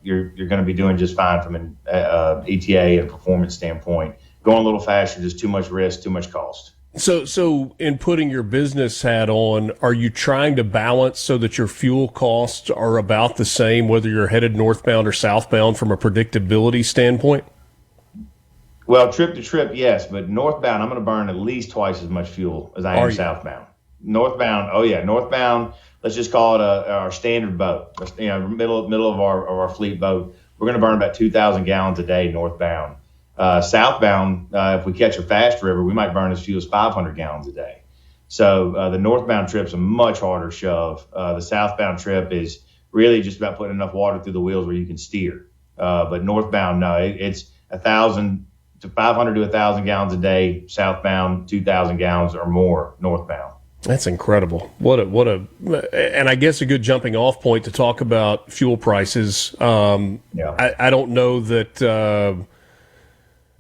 you're going to be doing just fine from an ETA and performance standpoint. Going a little faster, just too much risk, too much cost. So in putting your business hat on, are you trying to balance so that your fuel costs are about the same, whether you're headed northbound or southbound from a predictability standpoint? Well, trip to trip, yes, but northbound, I'm going to burn at least twice as much fuel as I am southbound. Northbound, northbound. Let's just call it our standard boat, middle of our fleet boat. We're going to burn about 2,000 gallons a day northbound. Southbound, if we catch a fast river, we might burn as few as 500 gallons a day. So the northbound trip's a much harder shove. The southbound trip is really just about putting enough water through the wheels where you can steer. But northbound, no, it's 500 to 1,000 gallons a day. Southbound, 2,000 gallons or more northbound. That's incredible. And I guess a good jumping off point to talk about fuel prices. I don't know that.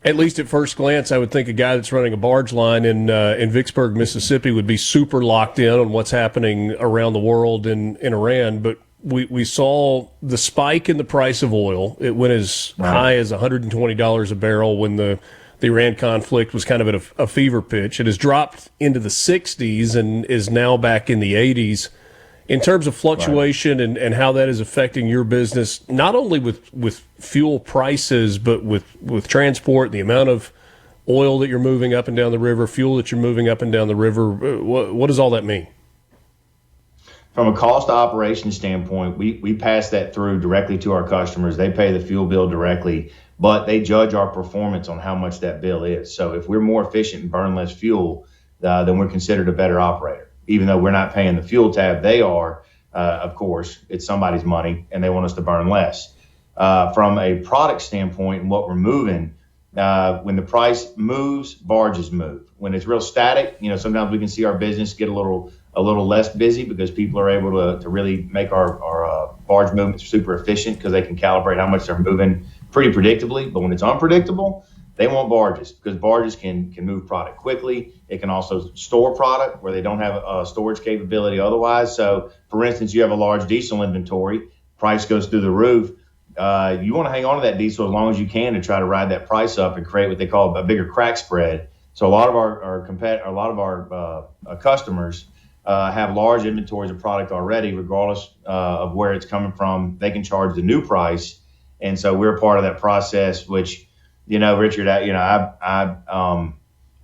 At least at first glance, I would think a guy that's running a barge line in Vicksburg, Mississippi, would be super locked in on what's happening around the world in Iran. But we saw the spike in the price of oil. It went as high as $120 a barrel when the Iran conflict was kind of at a fever pitch. It has dropped into the 60s and is now back in the 80s. In terms of fluctuation and how that is affecting your business, not only with fuel prices, but with transport, the amount of oil that you're moving up and down the river, fuel that you're moving up and down the river, what does all that mean? From a cost operation standpoint, we pass that through directly to our customers. They pay the fuel bill directly, but they judge our performance on how much that bill is. So if we're more efficient and burn less fuel, then we're considered a better operator. Even though we're not paying the fuel tab, they are, of course, it's somebody's money and they want us to burn less. From a product standpoint and what we're moving, when the price moves, barges move. When it's real static, sometimes we can see our business get a little less busy because people are able to really make our barge movements super efficient because they can calibrate how much they're moving pretty predictably. But when it's unpredictable, they want barges because barges can move product quickly. It can also store product where they don't have a storage capability otherwise. So, for instance, you have a large diesel inventory, price goes through the roof. You want to hang on to that diesel as long as you can to try to ride that price up and create what they call a bigger crack spread. So a lot of our customers have large inventories of product already, regardless of where it's coming from. They can charge the new price, and so we're part of that process, which. Richard, I've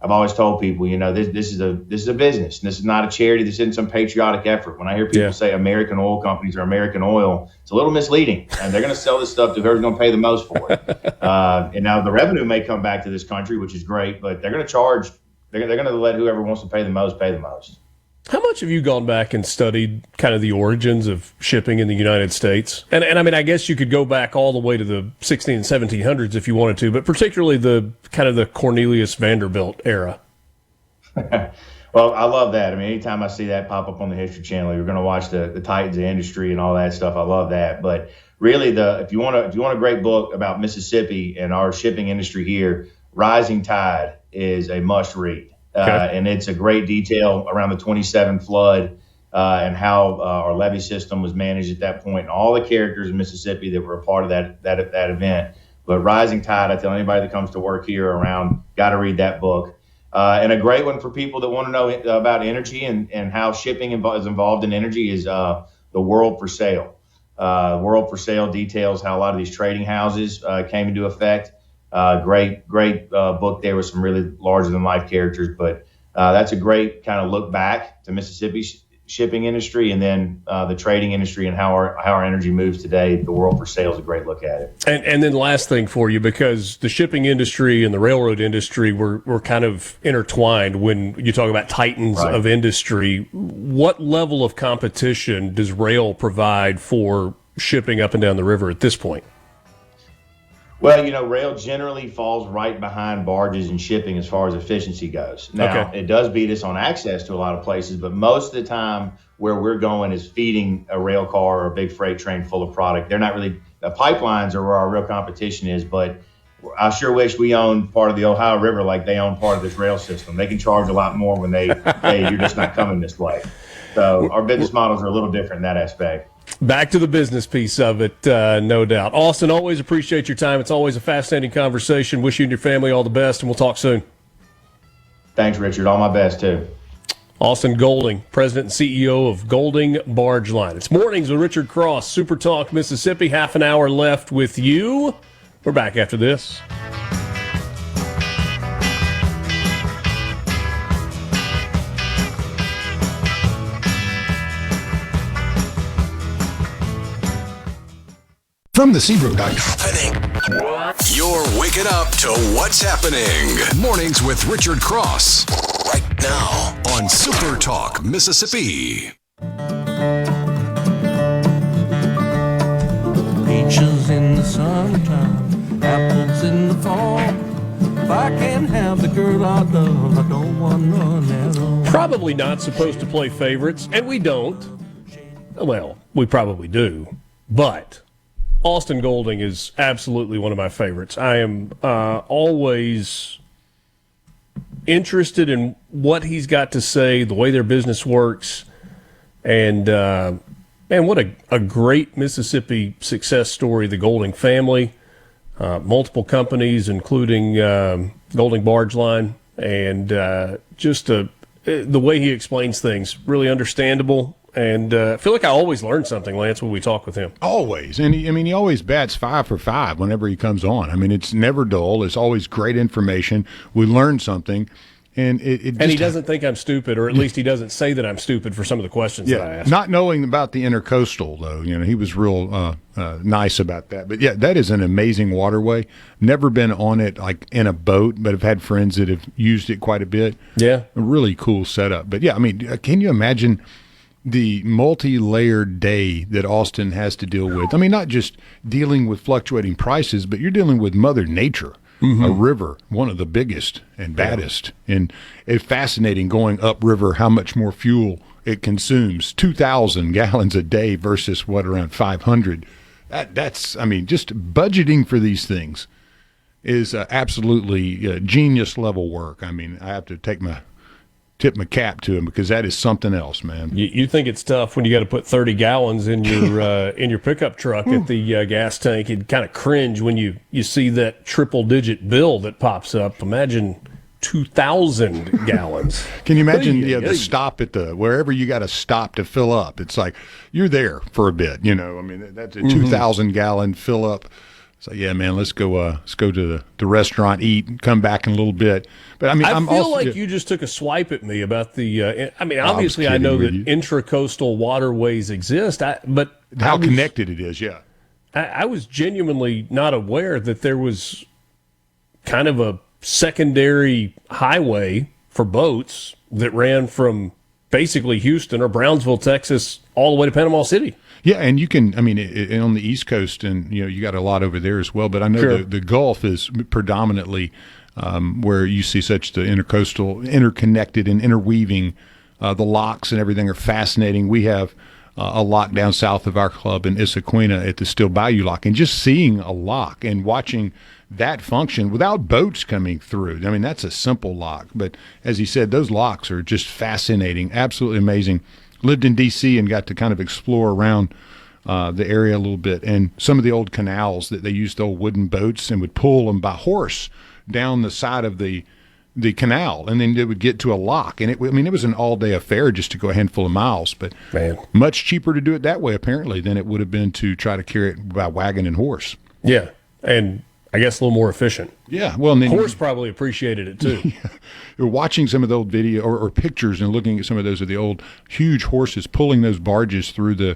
always told people, this is a business. This is not a charity. This isn't some patriotic effort. When I hear people say American oil companies or American oil, it's a little misleading. And they're going to sell this stuff to whoever's going to pay the most for it. And now the revenue may come back to this country, which is great, but they're going to charge. They're going to let whoever wants to pay the most pay the most. How much have you gone back and studied kind of the origins of shipping in the United States? And I mean, I guess you could go back all the way to the 16 and 1700s if you wanted to, but particularly the kind of the Cornelius Vanderbilt era. Well, I love that. I mean, anytime I see that pop up on the History Channel, you're going to watch the Titans of industry and all that stuff. I love that. But really, if you want a great book about Mississippi and our shipping industry here, Rising Tide is a must read. Okay. And it's a great detail around the 27 flood and how our levee system was managed at that point, and all the characters in Mississippi that were a part of that event. But Rising Tide, I tell anybody that comes to work here around, got to read that book. And a great one for people that want to know about energy and how shipping is involved in energy is The World for Sale. World for Sale details how a lot of these trading houses came into effect. Great book there with some really larger than life characters, but that's a great kind of look back to Mississippi's shipping industry and then the trading industry and how our energy moves today. The World for Sale is a great look at it. And then last thing for you, because the shipping industry and the railroad industry were kind of intertwined when you talk about titans of industry. What level of competition does rail provide for shipping up and down the river at this point? Well, rail generally falls right behind barges and shipping as far as efficiency goes. Now, It does beat us on access to a lot of places, but most of the time where we're going is feeding a rail car or a big freight train full of product. They're not really – the pipelines are where our real competition is, but I sure wish we owned part of the Ohio River like they own part of this rail system. They can charge a lot more when they hey, you're just not coming this way. So our business models are a little different in that aspect. Back to the business piece of it, no doubt. Austin, always appreciate your time. It's always a fascinating conversation. Wish you and your family all the best, and we'll talk soon. Thanks, Richard. All my best, too. Austin Golding, President and CEO of Golding Barge Line. It's Mornings with Richard Cross, Super Talk, Mississippi. Half an hour left with you. We're back after this. From the Seabrook.com. You're waking up to what's happening. Mornings with Richard Cross. Right now on Super Talk, Mississippi. Peaches in the summertime, apples in the fall. If I can't have the girl I love, I don't want none at all. Probably not supposed to play favorites, and we don't. Well, we probably do, but Austin Golding is absolutely one of my favorites. I am always interested in what he's got to say, the way their business works, and man, what a great Mississippi success story, the Golding family, multiple companies, including Golding Barge Line, and just the way he explains things, really understandable. And I feel like I always learn something, Lance, when we talk with him. Always. And he always bats 5 for 5 whenever he comes on. I mean, it's never dull. It's always great information. We learn something. And and he doesn't think I'm stupid, or at least he doesn't say that I'm stupid for some of the questions that I ask. Not knowing about the intercoastal, though, he was real nice about that. But, yeah, that is an amazing waterway. Never been on it, like, in a boat, but I've had friends that have used it quite a bit. Yeah. A really cool setup. But, yeah, I mean, can you imagine the multi-layered day that Austin has to deal with? I mean, not just dealing with fluctuating prices, but you're dealing with Mother Nature. Mm-hmm. A river, one of the biggest and baddest. Yeah. And it's fascinating going upriver how much more fuel it consumes. 2,000 gallons a day versus around 500. That's I mean, just budgeting for these things is absolutely genius level work. I mean, I have to tip my cap to him, because that is something else, man. You think it's tough when you got to put 30 gallons in your pickup truck at the gas tank. You'd kind of cringe when you see that triple-digit bill that pops up. Imagine 2,000 gallons. Can you imagine the stop at wherever you got to stop to fill up? It's like you're there for a bit, I mean, that's a 2,000-gallon fill up. So, yeah, man, let's go to the restaurant, eat, and come back in a little bit. But, I mean, I feel like you just took a swipe at me about the obviously I know that intracoastal waterways exist, but how connected it is, yeah. I was genuinely not aware that there was kind of a secondary highway for boats that ran from basically Houston or Brownsville, Texas, all the way to Panama City. Yeah, and you can, I mean, on the East Coast, and, you got a lot over there as well, but I know the Gulf is predominantly where you see such the intercoastal, interconnected and interweaving. The locks and everything are fascinating. We have a lock down south of our club in Issaquena at the Still Bayou Lock, and just seeing a lock and watching that function without boats coming through. I mean, that's a simple lock, but as he said, those locks are just fascinating, absolutely amazing. Lived in D.C. and got to kind of explore around the area a little bit, and some of the old canals that they used, the old wooden boats, and would pull them by horse down the side of the canal, and then they would get to a lock. And it was an all-day affair just to go a handful of miles, but much cheaper to do it that way, apparently, than it would have been to try to carry it by wagon and horse. Yeah, and I guess a little more efficient. Yeah, well, and then horse probably appreciated it too. Yeah. You're watching some of the old video or pictures and looking at some of those of the old huge horses pulling those barges through the,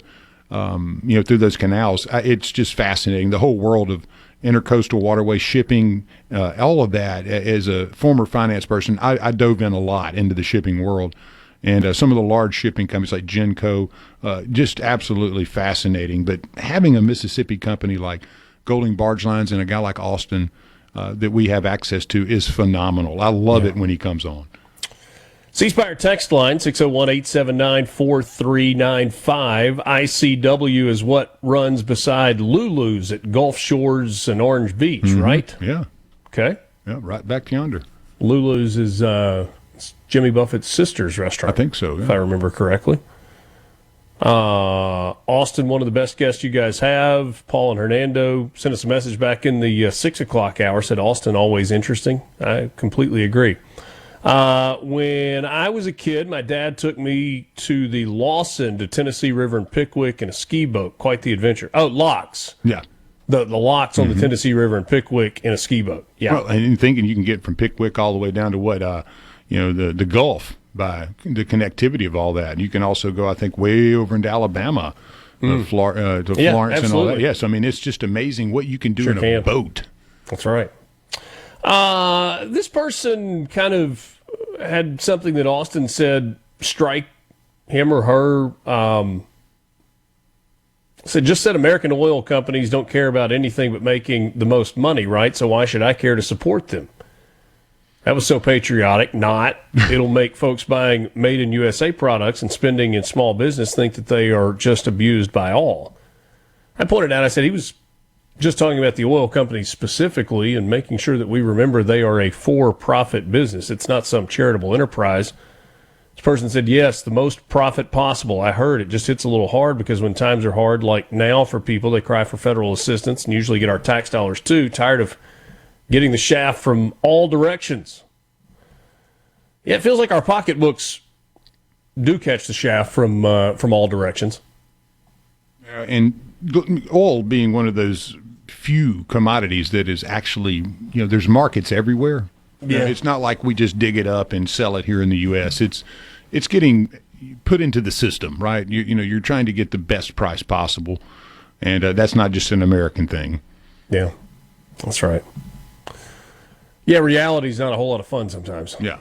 through those canals. It's just fascinating. The whole world of intercoastal waterway shipping, all of that. As a former finance person, I dove in a lot into the shipping world. And some of the large shipping companies like Genco, just absolutely fascinating. But having a Mississippi company like Golding Barge Lines and a guy like Austin that we have access to is phenomenal. I love it when he comes on. C-Spire text line, 601-879-4395. ICW is what runs beside Lulu's at Gulf Shores and Orange Beach, right? Yeah. Okay. Yeah, right back yonder. Lulu's is Jimmy Buffett's sister's restaurant. I think so, yeah. If I remember correctly. Austin, one of the best guests you guys have. Paul and Hernando sent us a message back in the 6 o'clock hour, said Austin always interesting. I completely agree. When I was a kid, my dad took me to the Lawson to Tennessee River and Pickwick in a ski boat. Quite the adventure. Oh, locks. Yeah. The locks on the Tennessee River and Pickwick in a ski boat. Yeah. Well, and thinking you can get from Pickwick all the way down to the Gulf by the connectivity of all that. You can also go, I think, way over into Alabama, to Florence absolutely. and all that. Yes, I mean, it's just amazing what you can do in a boat. That's right. This person kind of had something that Austin said strike him or her. Said American oil companies don't care about anything but making the most money, right? So why should I care to support them? That was so patriotic. Not. It'll make folks buying made in USA products and spending in small business think that they are just abused by all. I pointed out, I said he was just talking about the oil companies specifically and making sure that we remember they are a for-profit business. It's not some charitable enterprise. This person said, yes, the most profit possible. I heard it just hits a little hard because when times are hard, like now for people, they cry for federal assistance and usually get our tax dollars too, tired of getting the shaft from all directions. Yeah, it feels like our pocketbooks do catch the shaft from all directions. And oil being one of those few commodities that is actually, there's markets everywhere. Yeah. It's not like we just dig it up and sell it here in the U.S. It's getting put into the system, right? You're trying to get the best price possible, and that's not just an American thing. Yeah, that's right. Yeah, reality's not a whole lot of fun sometimes. Yeah.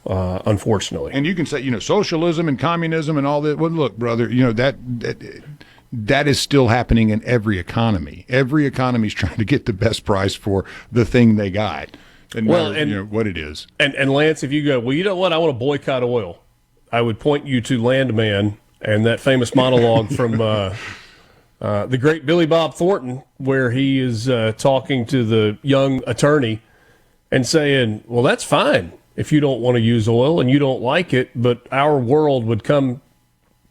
Unfortunately. And you can say, socialism and communism and all that. Well, look, brother, that is still happening in every economy. Every economy is trying to get the best price for the thing they got. And what it is. And Lance, if you go, well, you know what? I want to boycott oil. I would point you to Landman and that famous monologue from the great Billy Bob Thornton, where he is talking to the young attorney and saying, well, that's fine if you don't want to use oil and you don't like it, but our world would come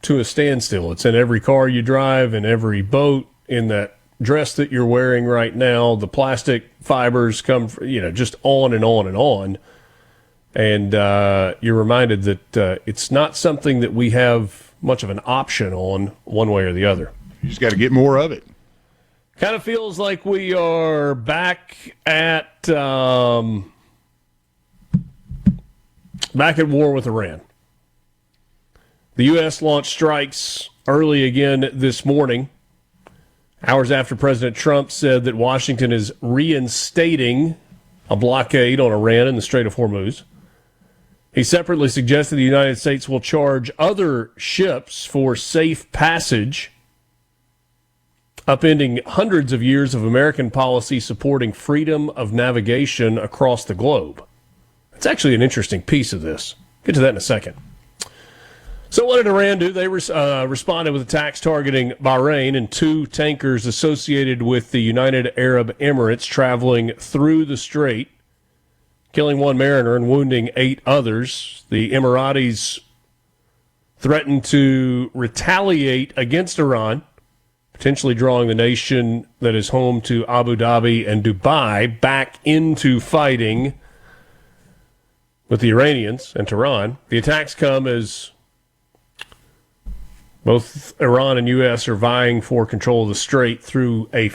to a standstill. It's in every car you drive, in every boat, in that dress that you're wearing right now. The plastic fibers come, just on and on and on. And you're reminded that it's not something that we have much of an option on one way or the other. You just got to get more of it. Kind of feels like we are back at war with Iran. The U.S. launched strikes early again this morning, hours after President Trump said that Washington is reinstating a blockade on Iran in the Strait of Hormuz. He separately suggested the United States will charge other ships for safe passage, upending hundreds of years of American policy supporting freedom of navigation across the globe. It's actually an interesting piece of this. Get to that in a second. So what did Iran do? They responded with attacks targeting Bahrain and two tankers associated with the United Arab Emirates traveling through the strait, killing one mariner and wounding 8 others. The Emiratis threatened to retaliate against Iran, potentially drawing the nation that is home to Abu Dhabi and Dubai back into fighting with the Iranians and Tehran. The attacks come as both Iran and U.S. are vying for control of the strait through which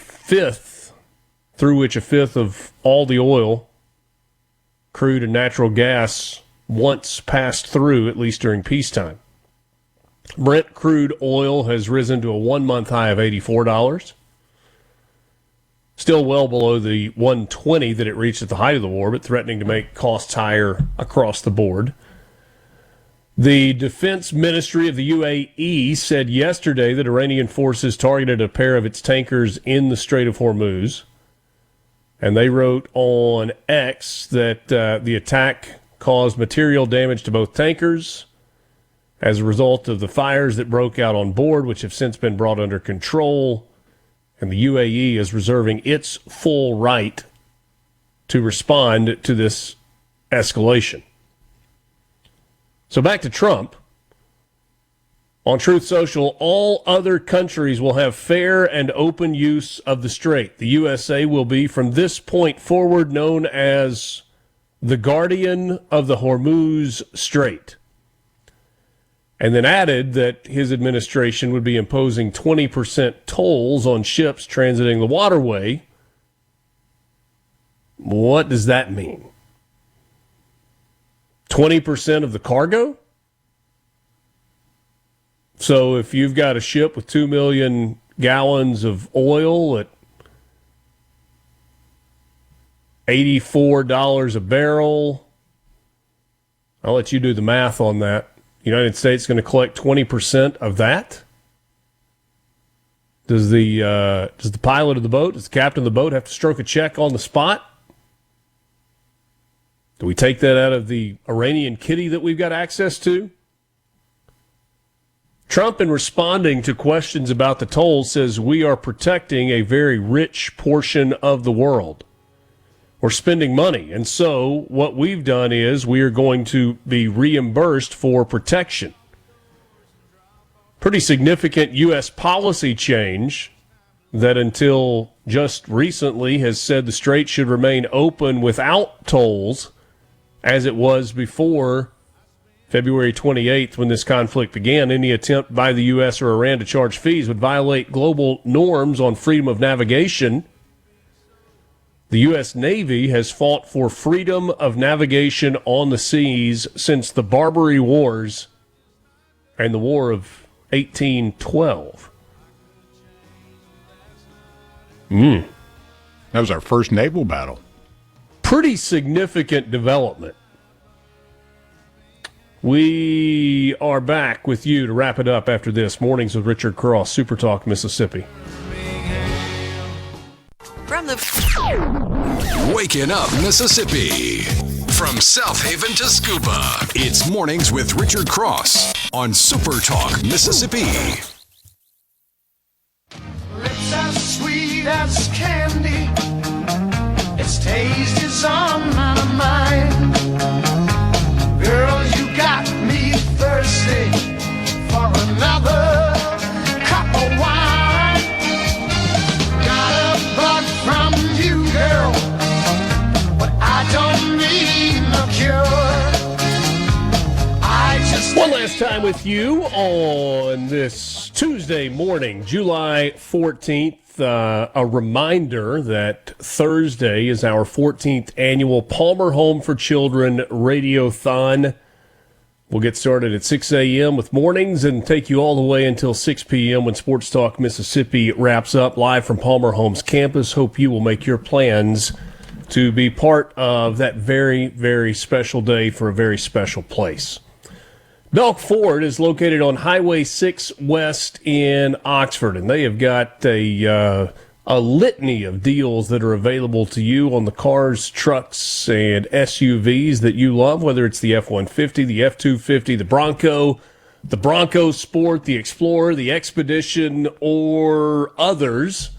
a fifth of all the oil, crude and natural gas once passed through, at least during peacetime. Brent crude oil has risen to a one-month high of $84, still well below the $120 that it reached at the height of the war, but threatening to make costs higher across the board. The Defense Ministry of the UAE said yesterday that Iranian forces targeted a pair of its tankers in the Strait of Hormuz. And they wrote on X that the attack caused material damage to both tankers as a result of the fires that broke out on board, which have since been brought under control. And the UAE is reserving its full right to respond to this escalation. So back to Trump. On Truth Social, all other countries will have fair and open use of the strait. The USA will be, from this point forward, known as the guardian of the Hormuz Strait. And then added that his administration would be imposing 20% tolls on ships transiting the waterway. What does that mean? 20% of the cargo? So if you've got a ship with 2 million gallons of oil at $84 a barrel, I'll let you do the math on that. United States is going to collect 20% of that? Does the pilot of the boat, does the captain of the boat have to stroke a check on the spot? Do we take that out of the Iranian kitty that we've got access to? Trump, in responding to questions about the tolls, says we are protecting a very rich portion of the world. We're spending money, and so what we've done is we are going to be reimbursed for protection. Pretty significant U.S. policy change that until just recently has said the strait should remain open without tolls, as it was before February 28th, when this conflict began. Any attempt by the U.S. or Iran to charge fees would violate global norms on freedom of navigation. The U.S. Navy has fought for freedom of navigation on the seas since the Barbary Wars and the War of 1812. That was our first naval battle. Pretty significant development. We are back with you to wrap it up after this. Mornings with Richard Cross, SuperTalk, Mississippi. From the Waking Up Mississippi. From South Haven to Scuba, it's Mornings with Richard Cross on SuperTalk, Mississippi. Lips as sweet as candy. Its taste is on my mind. Girl, you got me thirsty for another cup of wine. Got a bug from you, girl, but I don't need no cure. I just One last time with you on this Tuesday morning, July 14th. A reminder that Thursday is our 14th annual Palmer Home for Children Radiothon. We'll get started at 6 a.m. with mornings and take you all the way until 6 p.m. when Sports Talk Mississippi wraps up live from Palmer Home's campus. Hope you will make your plans to be part of that very, very special day for a very special place. Belk Ford is located on Highway 6 West in Oxford, and they have got a litany of deals that are available to you on the cars, trucks, and SUVs that you love, whether it's the F-150, the F-250, the Bronco Sport, the Explorer, the Expedition, or others.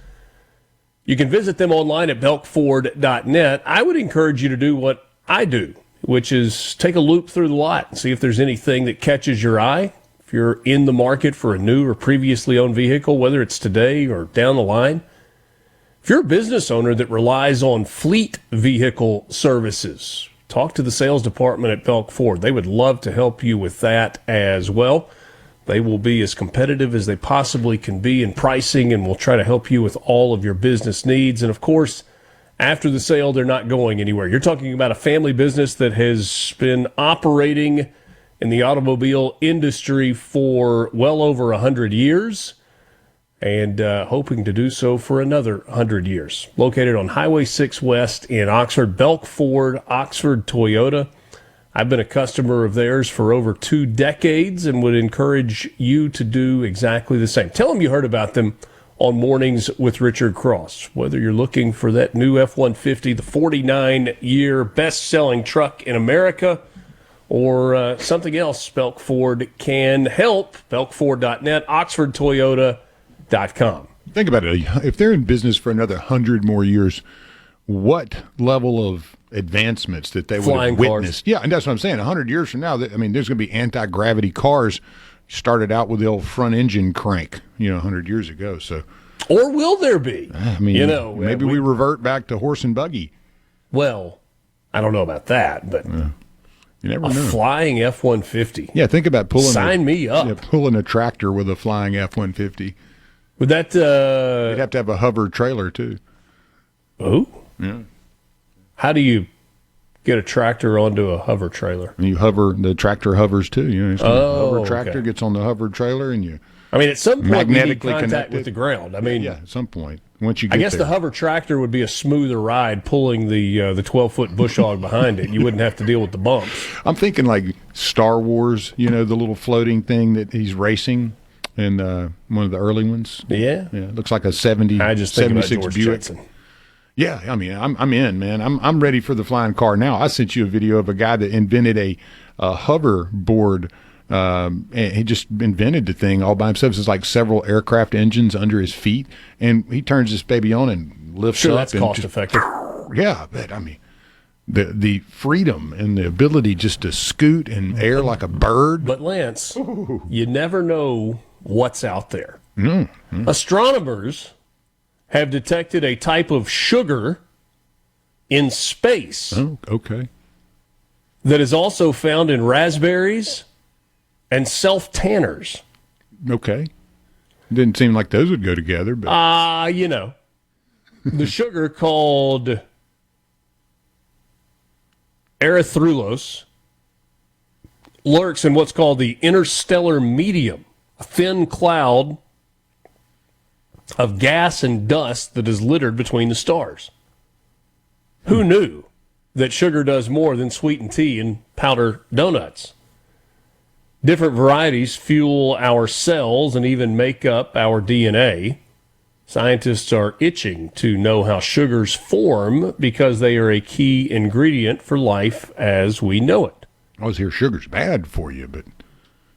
You can visit them online at belkford.net. I would encourage you to do what I do, which is take a loop through the lot and see if there's anything that catches your eye. If you're in the market for a new or previously owned vehicle, whether it's today or down the line. If you're a business owner that relies on fleet vehicle services, talk to the sales department at Belk Ford. They would love to help you with that as well. They will be as competitive as they possibly can be in pricing and will try to help you with all of your business needs. And, of course, after the sale, they're not going anywhere. You're talking about a family business that has been operating in the automobile industry for well over 100 years and hoping to do so for another 100 years. Located on Highway 6 West in Oxford, Belk Ford, Oxford Toyota. I've been a customer of theirs for over 2 decades and would encourage you to do exactly the same. Tell them you heard about them on Mornings with Richard Cross. Whether you're looking for that new F-150, the 49-year best-selling truck in America, or something else, Belk Ford can help. BelkFord.net, OxfordToyota.com. Think about it. If they're in business for another 100 more years, what level of advancements that they would have witnessed? Yeah, and that's what I'm saying. 100 years from now, there's going to be anti-gravity cars started out with the old front engine crank, 100 years ago. So, or will there be? I mean, maybe we revert back to horse and buggy. Well, I don't know about that, but you never a know. Flying F-150. Yeah, think about pulling. Sign me up. Yeah, pulling a tractor with a flying F-150. Would that? You'd have to have a hover trailer too. Oh, yeah. How do you get a tractor onto a hover trailer? And you hover. The tractor hovers too. The hover tractor okay. gets on the hover trailer, and you. I mean, at some point, magnetically you need contact connected with the ground. I mean, yeah, at some point, once you get I guess there. the hover tractor would be a smoother ride, pulling the 12-foot bush hog behind it. You wouldn't have to deal with the bumps. I'm thinking like Star Wars, the little floating thing that he's racing in one of the early ones. Yeah, it looks like a 76 Buick. Jetson. Yeah, I mean, I'm in, man. I'm ready for the flying car now. I sent you a video of a guy that invented a hoverboard. And he just invented the thing all by himself. It's like several aircraft engines under his feet, and he turns this baby on and lifts up. That's cost effective. Yeah, but I mean, the freedom and the ability just to scoot and air like a bird. But Lance, you never know what's out there. Mm-hmm. Astronomers have detected a type of sugar in space. Oh, okay. That is also found in raspberries and self-tanners. Okay. Didn't seem like those would go together, but the sugar called erythrulose lurks in what's called the interstellar medium, a thin cloud of gas and dust that is littered between the stars. Who knew that sugar does more than sweeten tea and powder donuts? Different varieties fuel our cells and even make up our DNA. Scientists are itching to know how sugars form because they are a key ingredient for life as we know it. I always hear sugar's bad for you, but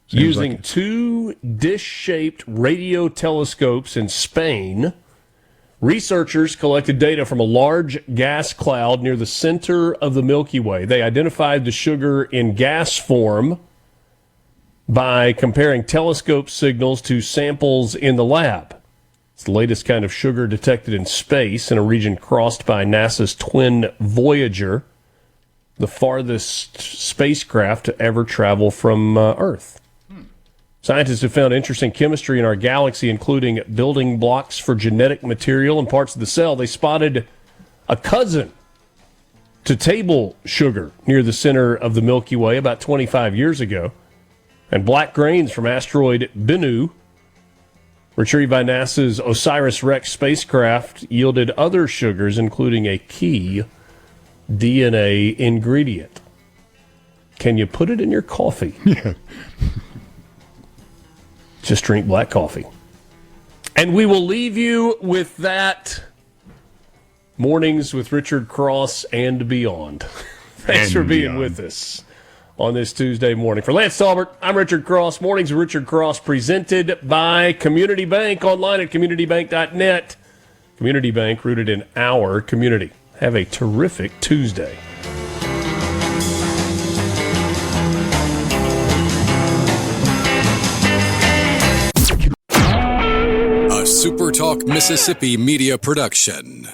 using like two dish-shaped radio telescopes in Spain, researchers collected data from a large gas cloud near the center of the Milky Way. They identified the sugar in gas form by comparing telescope signals to samples in the lab. It's the latest kind of sugar detected in space in a region crossed by NASA's twin Voyager, the farthest spacecraft to ever travel from Earth. Scientists have found interesting chemistry in our galaxy, including building blocks for genetic material and parts of the cell. They spotted a cousin to table sugar near the center of the Milky Way about 25 years ago. And black grains from asteroid Bennu, retrieved by NASA's OSIRIS-REx spacecraft, yielded other sugars, including a key DNA ingredient. Can you put it in your coffee? Yeah. Just drink black coffee. And we will leave you with that. Mornings with Richard Cross and beyond. Thanks for being with us on this Tuesday morning. For Lance Talbert, I'm Richard Cross. Mornings with Richard Cross presented by Community Bank, online at communitybank.net. Community Bank, rooted in our community. Have a terrific Tuesday. A SuperTalk Mississippi media production.